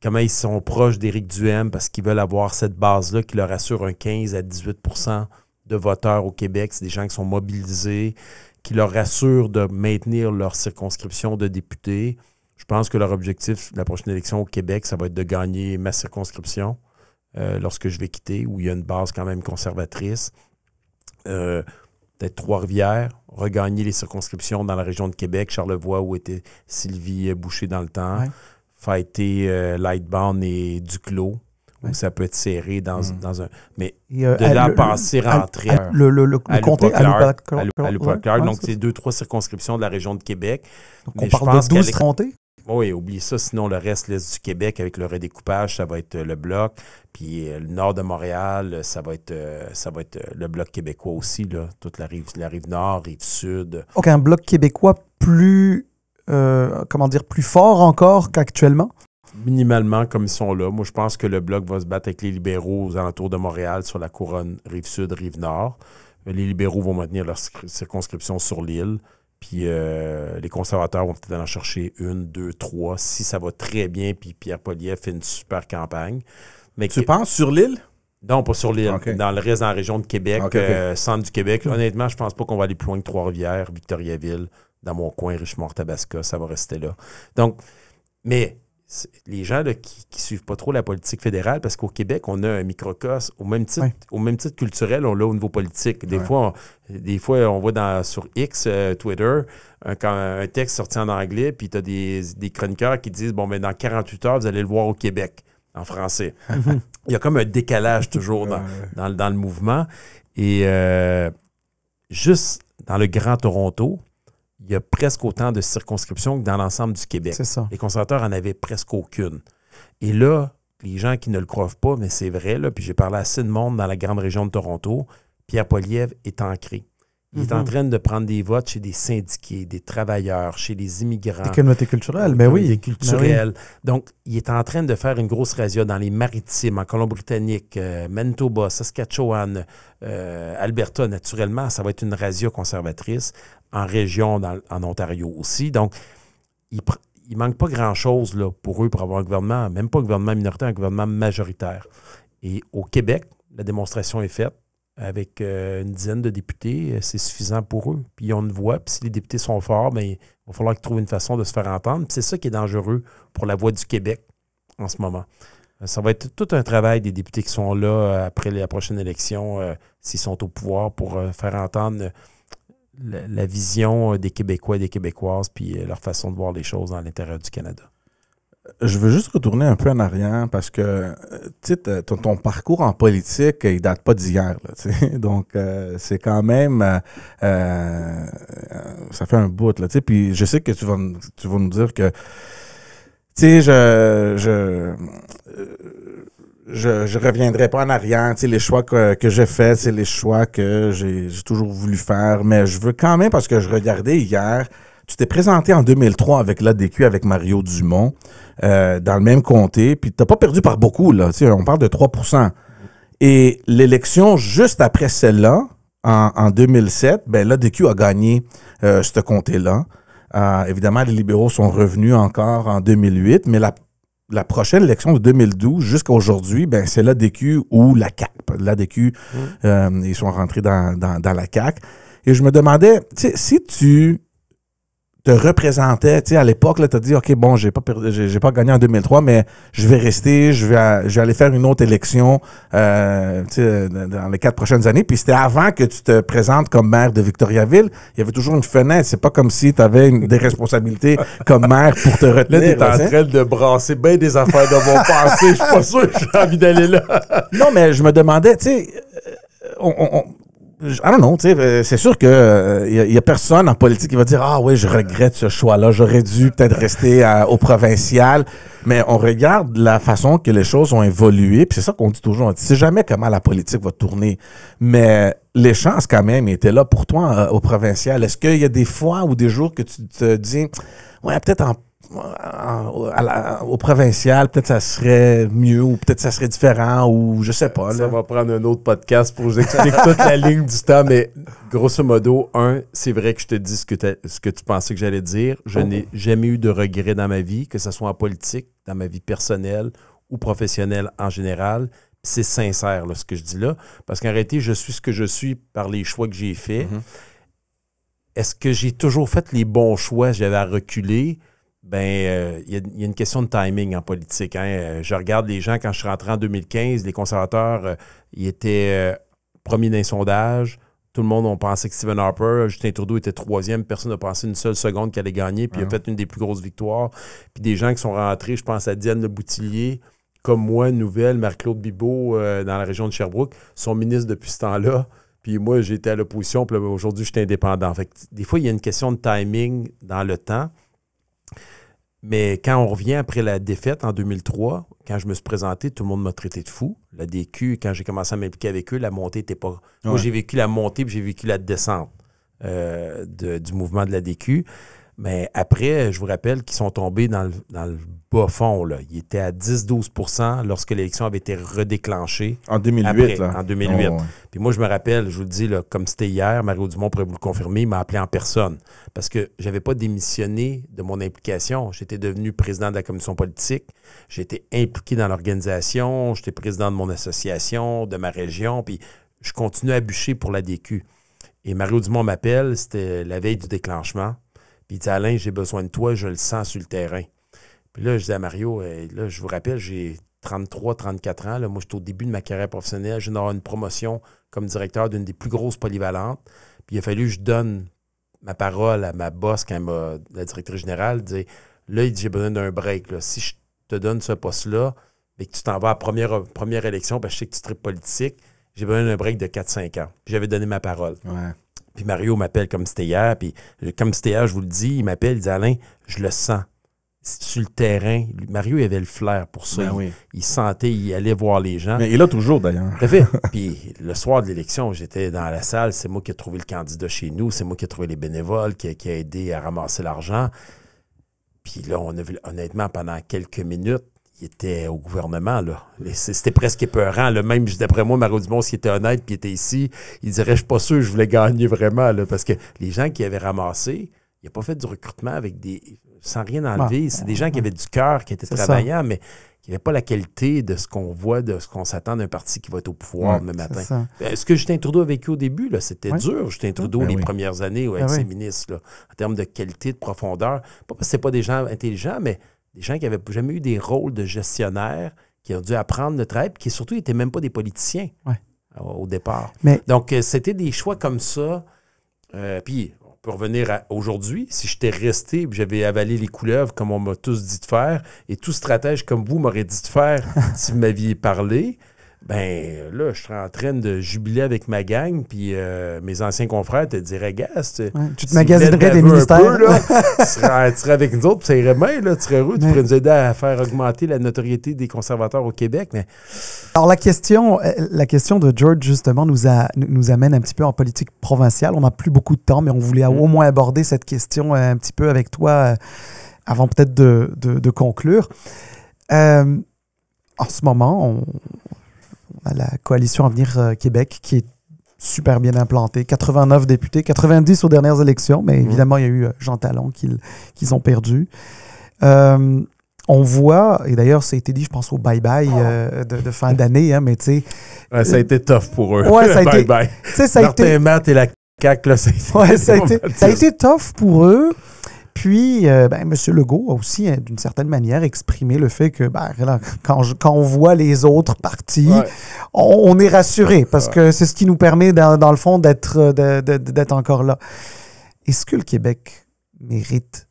comment ils sont proches d'Éric Duhem parce qu'ils veulent avoir cette base-là qui leur assure un 15 à 18 % de voteurs au Québec. C'est des gens qui sont mobilisés, qui leur assurent de maintenir leur circonscription de députés. Je pense que leur objectif de la prochaine élection au Québec, ça va être de gagner ma circonscription lorsque je vais quitter, où il y a une base quand même conservatrice. Peut-être Trois-Rivières, regagner les circonscriptions dans la région de Québec, Charlevoix, où était Sylvie Boucher dans le temps, fighter Lightbound et Duclos. Où ça peut être serré dans un... Mais de là passer, rentrer le comté à Loup-Clark. Donc, c'est 2-3 circonscriptions de la région de Québec. Donc, on parle de 12 comtés? Oui, oublie ça. Sinon, le reste, l'Est du Québec, avec le redécoupage, ça va être le Bloc. Puis le nord de Montréal, ça va être le Bloc québécois aussi, là. Toute la rive nord, rive sud. OK, un Bloc québécois plus, plus fort encore qu'actuellement? Minimalement, comme ils sont là. Moi, je pense que le Bloc va se battre avec les libéraux aux alentours de Montréal, sur la couronne rive sud, rive nord. Les libéraux vont maintenir leur circonscription sur l'île. Puis les conservateurs vont peut-être en chercher 1, 2, 3, si ça va très bien, puis Pierre Poilievre fait une super campagne. Mais Tu penses sur l'île? Non, pas sur l'île. Okay. Dans le reste, dans la région de Québec, centre du Québec. Honnêtement, je pense pas qu'on va aller plus loin que Trois-Rivières, Victoriaville, dans mon coin, Richemont-Tabasca, ça va rester là. Donc, mais les gens là, qui suivent pas trop la politique fédérale, parce qu'au Québec, on a un microcosme, au même titre culturel, on l'a au niveau politique. Des fois, on voit sur X, Twitter, un texte sorti en anglais, puis tu as des chroniqueurs qui disent, bon, mais dans 48 heures, vous allez le voir au Québec, en français. Il y a comme un décalage toujours dans le mouvement. Et juste dans le Grand Toronto, il y a presque autant de circonscriptions que dans l'ensemble du Québec. C'est ça. Les conservateurs en avaient presque aucune. Et là, les gens qui ne le croient pas, mais c'est vrai, là, puis j'ai parlé à assez de monde dans la grande région de Toronto, Pierre Poilievre est ancré. Il est en train de prendre des votes chez des syndiqués, des travailleurs, chez les immigrants. Des communautés culturelles, ben oui. Des culturelles. Donc, il est en train de faire une grosse razzia dans les maritimes, en Colombie-Britannique, Manitoba, Saskatchewan, Alberta, naturellement. Ça va être une razzia conservatrice en région, en Ontario aussi. Donc, il manque pas grand-chose là, pour eux pour avoir un gouvernement, même pas un gouvernement minoritaire, un gouvernement majoritaire. Et au Québec, la démonstration est faite. Avec une dizaine de députés, c'est suffisant pour eux. Puis ils ont une voix, puis si les députés sont forts, bien, il va falloir qu'ils trouvent une façon de se faire entendre. Puis c'est ça qui est dangereux pour la voix du Québec en ce moment. Ça va être tout un travail des députés qui sont là après la prochaine élection, s'ils sont au pouvoir, pour faire entendre la vision des Québécois et des Québécoises, puis leur façon de voir les choses dans l'intérieur du Canada. Je veux juste retourner un peu en arrière parce que ton parcours en politique, il date pas d'hier. Donc, c'est quand même... ça fait un bout. Là, puis je sais que tu vas nous dire que... Tu sais, je reviendrai pas en arrière. Les choix que j'ai faits, c'est les choix que j'ai toujours voulu faire. Mais je veux quand même, parce que je regardais hier... Tu t'es présenté en 2003 avec l'ADQ, avec Mario Dumont, dans le même comté, puis tu n'as pas perdu par beaucoup, là. On parle de 3%. Et l'élection juste après celle-là, en 2007, ben, l'ADQ a gagné ce comté-là. Évidemment, les libéraux sont revenus encore en 2008, mais la prochaine élection de 2012 jusqu'à aujourd'hui, ben, c'est l'ADQ ou la CAQ. L'ADQ, ils sont rentrés dans la CAQ. Et je me demandais, si tu te représentais, tu sais, à l'époque, tu as dit, OK, bon, j'ai pas gagné en 2003, mais je vais rester, je vais aller faire une autre élection dans les 4 prochaines années. Puis c'était avant que tu te présentes comme maire de Victoriaville. Il y avait toujours une fenêtre. C'est pas comme si tu avais des responsabilités comme maire pour te retenir. Là, t'es en train de brasser bien des affaires de mon passé. Je suis pas sûr que j'ai envie d'aller là. Non, mais je me demandais, tu sais, I don't know, tu sais, c'est sûr que y a personne en politique qui va dire ah oui, je regrette ce choix-là, j'aurais dû peut-être rester au provincial, mais on regarde la façon que les choses ont évolué, puis c'est ça qu'on dit toujours, on dit c'est jamais comment la politique va tourner, mais les chances quand même étaient là pour toi au provincial. Est-ce qu'il y a des fois ou des jours que tu te dis ouais, peut-être au provincial, peut-être ça serait mieux ou peut-être ça serait différent ou je sais pas. Là. Ça va prendre un autre podcast pour vous expliquer toute la ligne du temps, mais grosso modo, c'est vrai que je te dis ce que tu pensais que j'allais dire. Je n'ai jamais eu de regrets dans ma vie, que ce soit en politique, dans ma vie personnelle ou professionnelle en général. C'est sincère là, ce que je dis là, parce qu'en réalité, je suis ce que je suis par les choix que j'ai faits. Est-ce que j'ai toujours fait les bons choix? J'avais à reculer. Ben, y a une question de timing en politique. Hein. Je regarde les gens, quand je suis rentré en 2015, les conservateurs, ils étaient premiers d'un sondage. Tout le monde, on pensait que Stephen Harper, Justin Trudeau était 3e. Personne n'a pensé une seule seconde qu'il allait gagner. Puis il a fait une des plus grosses victoires. Puis des gens qui sont rentrés, je pense à Diane Leboutillier, comme moi, nouvelle, Marc-Claude Bibeau, dans la région de Sherbrooke, sont ministres depuis ce temps-là. Puis moi, j'étais à l'opposition. Puis aujourd'hui, j'étais indépendant. Fait que, des fois, il y a une question de timing dans le temps. Mais quand on revient après la défaite en 2003, quand je me suis présenté, tout le monde m'a traité de fou. La DQ, quand j'ai commencé à m'impliquer avec eux, la montée n'était pas... Moi, j'ai vécu la montée puis j'ai vécu la descente du mouvement de la DQ. Mais après, je vous rappelle qu'ils sont tombés dans le bas fond. Là. Ils étaient à 10-12 % lorsque l'élection avait été redéclenchée. En 2008, après, là. En 2008. Oh, ouais. Puis moi, je me rappelle, je vous le dis, là, comme c'était hier, Mario Dumont pourrait vous le confirmer, il m'a appelé en personne. Parce que je n'avais pas démissionné de mon implication. J'étais devenu président de la commission politique. J'étais impliqué dans l'organisation. J'étais président de mon association, de ma région. Puis je continuais à bûcher pour la DQ. Et Mario Dumont m'appelle, c'était la veille du déclenchement. Puis il dit, Alain, j'ai besoin de toi, je le sens sur le terrain. Puis là, je dis à Mario, là, je vous rappelle, j'ai 33, 34 ans. Là, moi, j'étais au début de ma carrière professionnelle. Je viens d'avoir une promotion comme directeur d'une des plus grosses polyvalentes. Puis il a fallu que je donne ma parole à ma boss, quand la directrice générale, dit, là, il dit, j'ai besoin d'un break. Là. Si je te donne ce poste-là, et que tu t'en vas à la première élection, je sais que tu traites politique, j'ai besoin d'un break de 4-5 ans. Puis j'avais donné ma parole. Ouais. Puis Mario m'appelle comme c'était hier. Puis comme c'était hier, je vous le dis, il m'appelle, il dit, Alain, je le sens. Sur le terrain, Mario il avait le flair pour ça. Ben oui. Il sentait, il allait voir les gens. Mais il est là toujours, d'ailleurs. Tout à fait. Puis le soir de l'élection, j'étais dans la salle. C'est moi qui ai trouvé le candidat chez nous. C'est moi qui ai trouvé les bénévoles, qui a aidé à ramasser l'argent. Puis là, on a vu, honnêtement, pendant quelques minutes, il était au gouvernement, là. C'était presque épeurant, là. Même, d'après moi, Mario Dumont, s'il était honnête puis il était ici, il dirait, je suis pas sûr, je voulais gagner vraiment, là. Parce que les gens qui avaient ramassé, il n'a pas fait du recrutement sans rien enlever. C'est des gens qui avaient du cœur, qui étaient travaillants, mais qui n'avaient pas la qualité de ce qu'on voit, de ce qu'on s'attend d'un parti qui va être au pouvoir demain matin. Ce que Justin Trudeau a vécu au début, là, c'était dur, Justin Trudeau, les premières années avec ses ministres, là, en termes de qualité, de profondeur. Pas parce que ce pas des gens intelligents, mais des gens qui n'avaient jamais eu des rôles de gestionnaire, qui ont dû apprendre le travail, puis qui surtout n'étaient même pas des politiciens au départ. Donc, c'était des choix comme ça. Puis, on peut revenir à aujourd'hui. Si j'étais resté et j'avais avalé les couleuvres comme on m'a tous dit de faire, et tout stratège comme vous m'aurez dit de faire si vous m'aviez parlé, ben là, je serais en train de jubiler avec ma gang, puis mes anciens confrères te diraient, gars, tu te magasinerais des ministères. Peu, là, tu serais avec nous autres, puis ça irait bien, là, tu serais heureux, tu pourrais nous aider à faire augmenter la notoriété des conservateurs au Québec. Mais... Alors, la question de George, justement, nous amène un petit peu en politique provinciale. On n'a plus beaucoup de temps, mais on voulait au moins aborder cette question un petit peu avec toi avant peut-être de conclure. En ce moment, on a la coalition Avenir Québec qui est super bien implantée. 89 députés, 90 aux dernières élections, mais évidemment, il y a eu Jean Talon qu'ils ont perdu. On voit, et d'ailleurs, ça a été dit, je pense, au bye-bye de fin d'année, hein, mais tu sais... ça a été tough pour eux. Ouais, ça a été... Bye-bye. Ça a été... Matt et la CAQ, là, ça a été tough pour eux. Puis, M. Legault a aussi, d'une certaine manière, exprimé le fait que quand on voit les autres partis, on est rassuré parce que c'est ce qui nous permet, dans le fond, d'être encore là. Est-ce que le Québec mérite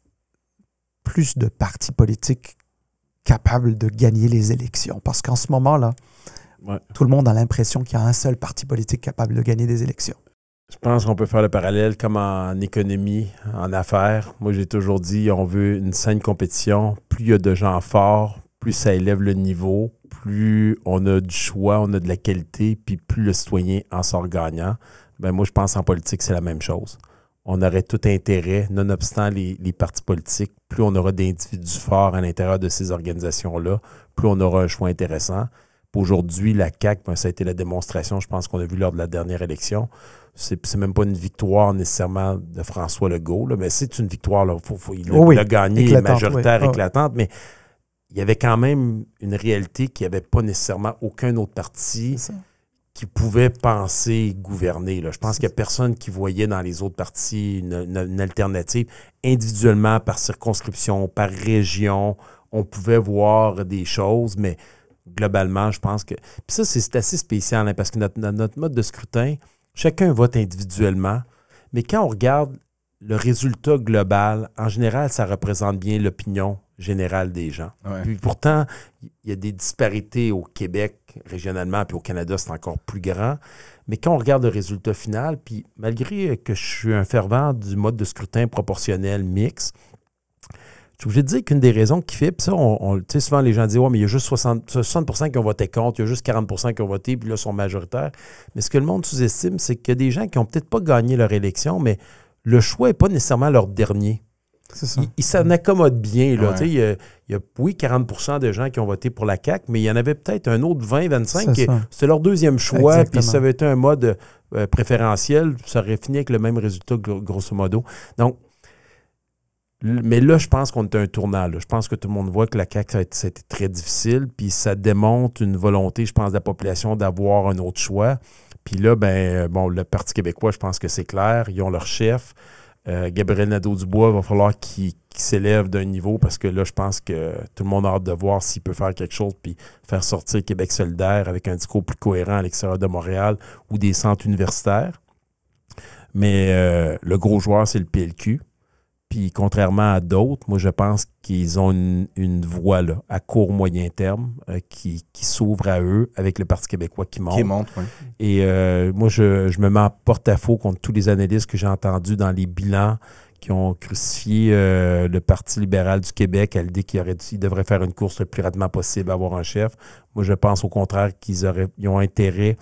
plus de partis politiques capables de gagner les élections? Parce qu'en ce moment-là, tout le monde a l'impression qu'il y a un seul parti politique capable de gagner des élections. Je pense qu'on peut faire le parallèle comme en économie, en affaires. Moi, j'ai toujours dit, on veut une saine compétition. Plus il y a de gens forts, plus ça élève le niveau, plus on a du choix, on a de la qualité, puis plus le citoyen en sort gagnant. Ben moi, je pense en politique, c'est la même chose. On aurait tout intérêt, nonobstant les partis politiques, plus on aura d'individus forts à l'intérieur de ces organisations-là, plus on aura un choix intéressant. Aujourd'hui, la CAQ, ben, ça a été la démonstration, je pense qu'on a vu lors de la dernière élection. C'est même pas une victoire nécessairement de François Legault, là, mais c'est une victoire. Là, il a gagné majoritaire, éclatante, mais il y avait quand même une réalité qu'il n'y avait pas nécessairement aucun autre parti qui pouvait penser gouverner. Là. Je pense qu'il n'y a personne qui voyait dans les autres partis une alternative. Individuellement, par circonscription, par région, on pouvait voir des choses, mais globalement, je pense que... Puis ça, c'est assez spécial, hein, parce que notre mode de scrutin, chacun vote individuellement, mais quand on regarde le résultat global, en général, ça représente bien l'opinion générale des gens. Ouais. Puis pourtant, il y a des disparités au Québec, régionalement, puis au Canada, c'est encore plus grand. Mais quand on regarde le résultat final, puis malgré que je suis un fervent du mode de scrutin proportionnel mixte, suis obligé de dire qu'une des raisons qui fait, puis ça, tu sais, souvent les gens disent, ouais, mais il y a juste 60% qui ont voté contre, il y a juste 40% qui ont voté, puis là, ils sont majoritaires. Mais ce que le monde sous-estime, c'est qu'il y a des gens qui n'ont peut-être pas gagné leur élection, mais le choix n'est pas nécessairement leur dernier. C'est ça. Ils s'en accommodent bien. Là. Ouais. Il y a, oui, 40% de gens qui ont voté pour la CAQ, mais il y en avait peut-être un autre 20-25 qui c'était leur deuxième choix. Exactement. Puis si ça avait été un mode préférentiel, ça aurait fini avec le même résultat, grosso modo. Donc, mais là, je pense qu'on est à un tournant. Là. Je pense que tout le monde voit que la CAQ, ça a été très difficile. Puis ça démontre une volonté, je pense, de la population d'avoir un autre choix. Puis là, le Parti québécois, je pense que c'est clair. Ils ont leur chef. Gabriel Nadeau-Dubois, il va falloir qu'il s'élève d'un niveau parce que là, je pense que tout le monde a hâte de voir s'il peut faire quelque chose puis faire sortir Québec solidaire avec un discours plus cohérent à l'extérieur de Montréal ou des centres universitaires. Mais le gros joueur, c'est le PLQ. Puis contrairement à d'autres, moi, je pense qu'ils ont une voie là, à court, moyen terme qui s'ouvre à eux avec le Parti québécois qui monte. Qui monte, oui. Et moi, je me mets en porte-à-faux contre tous les analystes que j'ai entendus dans les bilans qui ont crucifié le Parti libéral du Québec à l'idée qu'il devrait faire une course le plus rapidement possible à avoir un chef. Moi, je pense au contraire qu'ils ont intérêt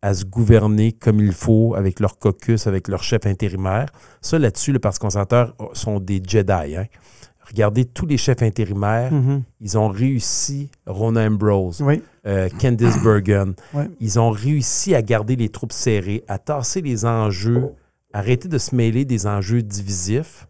à se gouverner comme il faut avec leur caucus, avec leur chef intérimaire. Ça, là-dessus, le Parti conservateur sont des Jedi. Hein? Regardez tous les chefs intérimaires. Ils ont réussi, Rona Ambrose, Oui. Candice Bergen. Oui. Ils ont réussi à garder les troupes serrées, à tasser les enjeux, arrêter de se mêler des enjeux divisifs,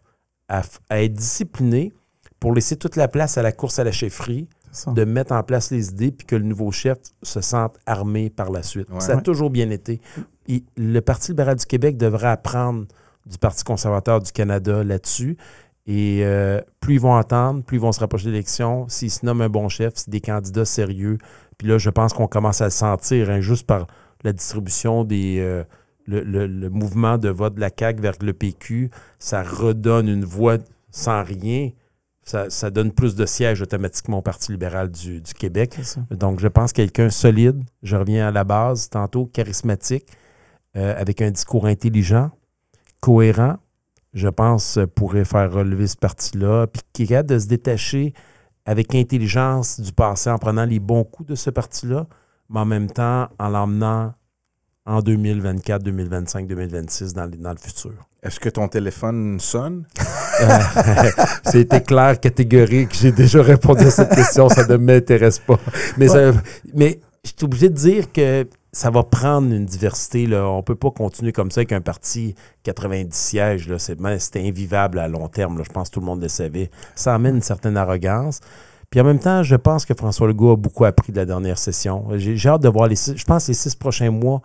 à être disciplinés pour laisser toute la place à la course à la chefferie, de mettre en place les idées puis que le nouveau chef se sente armé par la suite. Ouais. Ça a toujours bien été. Et le Parti libéral du Québec devrait apprendre du Parti conservateur du Canada là-dessus. Et plus ils vont entendre, plus ils vont se rapprocher de l'élection. S'ils se nomment un bon chef, c'est des candidats sérieux. Puis là, je pense qu'on commence à le sentir, hein, juste par la distribution des... le mouvement de vote de la CAQ vers le PQ, ça redonne une voix sans rien. Ça donne plus de sièges automatiquement au Parti libéral du Québec. Donc, je pense quelqu'un solide, je reviens à la base tantôt, charismatique, avec un discours intelligent, cohérent, je pense pourrait faire relever ce parti-là, puis qui est capable de se détacher avec intelligence du passé en prenant les bons coups de ce parti-là, mais en même temps en l'emmenant en 2024, 2025, 2026 dans le futur. Est-ce que ton téléphone sonne? C'était clair, catégorique. J'ai déjà répondu à cette question. Ça ne m'intéresse pas. Mais je suis obligé de dire que ça va prendre une diversité. Là. On ne peut pas continuer comme ça avec un parti 90 sièges. Là. C'était invivable à long terme. Là. Je pense que tout le monde le savait. Ça amène une certaine arrogance. Puis en même temps, je pense que François Legault a beaucoup appris de la dernière session. J'ai hâte de voir je pense que les 6 prochains mois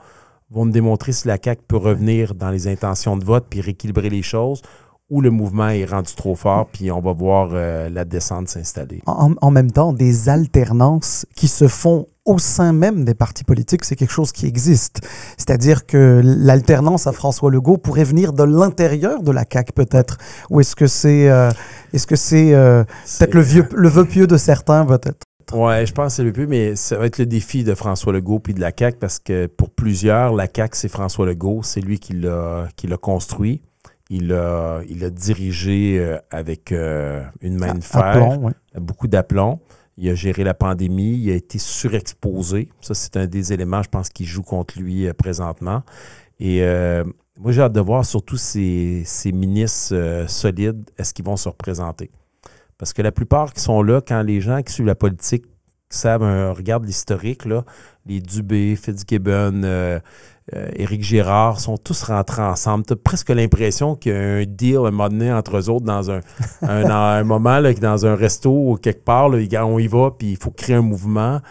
vont nous démontrer si la CAQ peut revenir dans les intentions de vote puis rééquilibrer les choses ou le mouvement est rendu trop fort puis on va voir la descente s'installer. En même temps, des alternances qui se font au sein même des partis politiques, c'est quelque chose qui existe. C'est-à-dire que l'alternance à François Legault pourrait venir de l'intérieur de la CAQ peut-être. Ou est-ce que c'est peut-être le vœu pieux de certains peut-être? Oui, je pense que c'est le plus, mais ça va être le défi de François Legault puis de la CAQ parce que pour plusieurs, la CAQ, c'est François Legault. C'est lui qui l'a construit. Il l'a dirigé avec une main de fer, aplomb, oui. Beaucoup d'aplomb. Il a géré la pandémie. Il a été surexposé. Ça, c'est un des éléments, je pense, qui joue contre lui présentement. Et moi, j'ai hâte de voir surtout ces ministres solides, est-ce qu'ils vont se représenter? Parce que la plupart qui sont là, quand les gens qui suivent la politique savent, regardent l'historique, là, les Dubé, Fitzgibbon, Éric Girard, sont tous rentrés ensemble. Tu as presque l'impression qu'il y a un deal à un moment donné entre eux autres dans un moment, là, dans un resto ou quelque part, là, on y va, puis il faut créer un mouvement.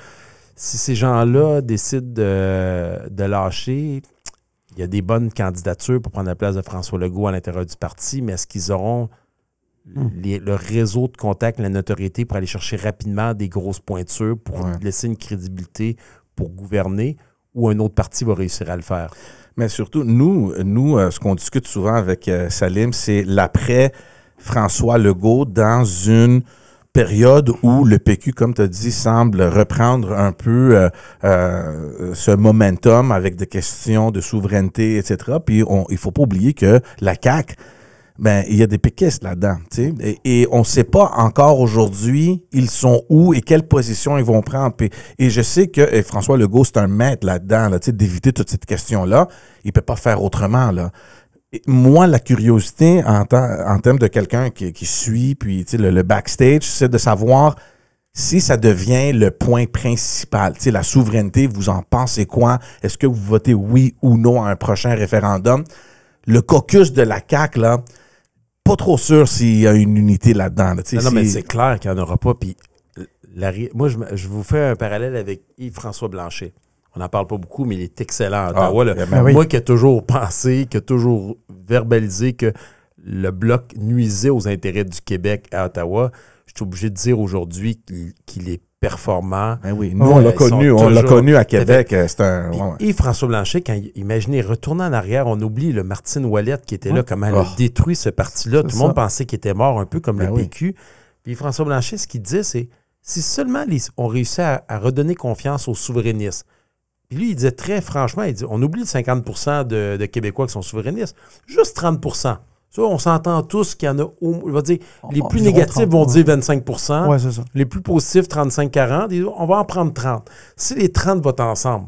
Si ces gens-là décident de lâcher, il y a des bonnes candidatures pour prendre la place de François Legault à l'intérieur du parti, mais est-ce qu'ils auront le réseau de contacts, la notoriété pour aller chercher rapidement des grosses pointures, pour laisser une crédibilité pour gouverner, ou un autre parti va réussir à le faire? Mais surtout, nous ce qu'on discute souvent avec Salim, c'est l'après François Legault dans une période où le PQ, comme tu as dit, semble reprendre un peu ce momentum avec des questions de souveraineté, etc. Puis il ne faut pas oublier que la CAQ, ben il y a des péquistes là-dedans, tu sais, et on ne sait pas encore aujourd'hui ils sont où et quelle position ils vont prendre. Et je sais que François Legault c'est un maître là-dedans, là, tu sais, d'éviter toute cette question-là. Il peut pas faire autrement là. Et moi, la curiosité en termes de quelqu'un qui suit, puis tu sais, le backstage, c'est de savoir si ça devient le point principal. Tu sais, la souveraineté, vous en pensez quoi? Est-ce que vous votez oui ou non à un prochain référendum? Le caucus de la CAQ, là, pas trop sûr s'il y a une unité là-dedans. Là. Non, mais c'est clair qu'il n'y en aura pas. Puis, moi, je vous fais un parallèle avec Yves-François Blanchet. On n'en parle pas beaucoup, mais il est excellent à Ottawa. Moi qui ai toujours pensé, qui ai toujours verbalisé que le Bloc nuisait aux intérêts du Québec à Ottawa, je suis obligé de dire aujourd'hui qu'il est performant. Ben oui, nous, on l'a connu à Québec. Yves-François Blanchet, quand imaginez, retournant en arrière, on oublie le Martine Ouellette qui était là, comment elle a détruit ce parti-là. Tout le monde pensait qu'il était mort, un peu comme le PQ. Puis François Blanchet, ce qu'il disait, c'est si seulement on réussit à redonner confiance aux souverainistes. Puis lui, il disait très franchement, il dit, on oublie le 50 % de Québécois qui sont souverainistes. Juste 30 %. Ça, on s'entend tous qu'il y en a, on va dire, les plus négatifs vont dire 25 %. Ouais, c'est ça. Les plus positifs, 35-40. On va en prendre 30. Si les 30 votent ensemble,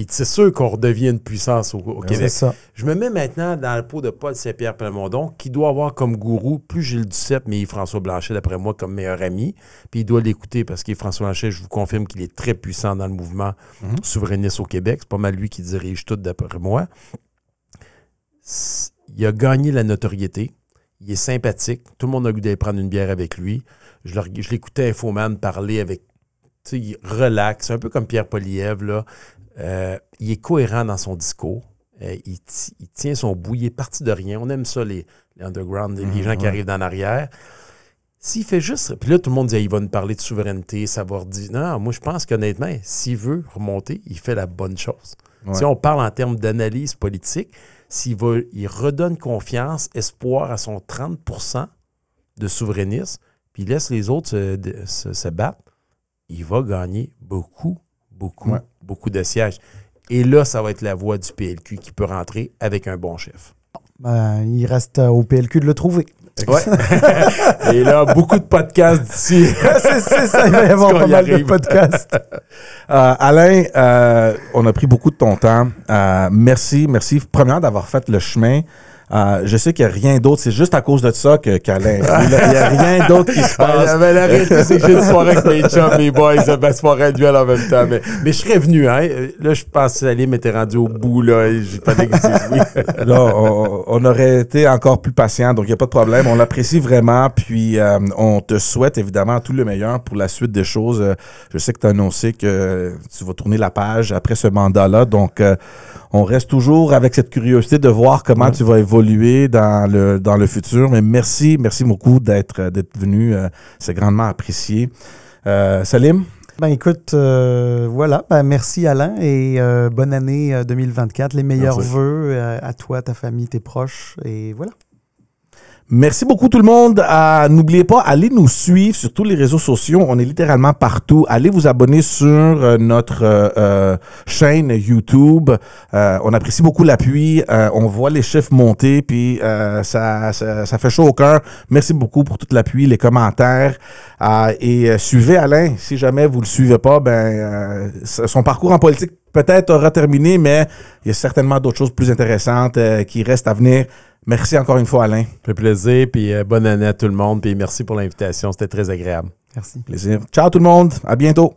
c'est sûr qu'on redevient une puissance au Québec. C'est ça. Je me mets maintenant dans la peau de Paul Saint-Pierre Plamondon, qui doit avoir comme gourou plus Gilles Duceppe, mais Yves-François Blanchet, d'après moi, comme meilleur ami. Puis il doit l'écouter parce qu'Yves-François Blanchet, je vous confirme qu'il est très puissant dans le mouvement souverainiste au Québec. C'est pas mal lui qui dirige tout, d'après moi. Il a gagné la notoriété. Il est sympathique. Tout le monde a eu d'aller prendre une bière avec lui. Je l'écoutais Infoman parler avec... Tu sais, il relaxe. C'est un peu comme Pierre Poilievre, là. Il est cohérent dans son discours. Il tient son bout. Il est parti de rien. On aime ça, les underground, les gens qui arrivent d'en arrière. S'il fait juste... Puis là, tout le monde dit, il va nous parler de souveraineté, savoir dire... Non, moi, je pense qu'honnêtement, s'il veut remonter, il fait la bonne chose. Ouais. Si on parle en termes d'analyse politique, il redonne confiance, espoir à son 30 % de souverainisme, puis il laisse les autres se battre, il va gagner beaucoup de sièges. Et là, ça va être la voix du PLQ qui peut rentrer avec un bon chef. Ben, il reste au PLQ de le trouver. Ouais. Et là, beaucoup de podcasts d'ici. c'est ça, il va y avoir pas mal de podcasts. Alain, on a pris beaucoup de ton temps. Merci. Premièrement, d'avoir fait le chemin. Je sais qu'il n'y a rien d'autre. C'est juste à cause de ça qu'Alain. Il n'y a rien d'autre qui se passe. Mais la réalité, c'est que j'ai une soirée avec mes chums, mes boys, ma soirée à duel en même temps. Mais je serais venu, hein. Là, je pense que Salim était rendu au bout, là. J'ai pas négocié. Là, on aurait été encore plus patient, donc il n'y a pas de problème. On l'apprécie vraiment. Puis, on te souhaite évidemment tout le meilleur pour la suite des choses. Je sais que tu as annoncé que tu vas tourner la page après ce mandat-là. Donc, on reste toujours avec cette curiosité de voir comment tu vas évoluer dans le futur. Mais merci beaucoup d'être venu. C'est grandement apprécié. Salim? Ben écoute, voilà. Ben, merci Alain et bonne année 2024. Les meilleurs vœux à toi, ta famille, tes proches. Et voilà. Merci beaucoup tout le monde. N'oubliez pas, allez nous suivre sur tous les réseaux sociaux. On est littéralement partout. Allez vous abonner sur notre chaîne YouTube. On apprécie beaucoup l'appui. On voit les chiffres monter, puis ça fait chaud au cœur. Merci beaucoup pour tout l'appui, les commentaires. Et suivez Alain. Si jamais vous le suivez pas, son parcours en politique peut-être aura terminé, mais il y a certainement d'autres choses plus intéressantes qui restent à venir. Merci encore une fois, Alain. Ça fait plaisir, puis bonne année à tout le monde, puis merci pour l'invitation. C'était très agréable. Merci. Plaisir. Ciao tout le monde. À bientôt.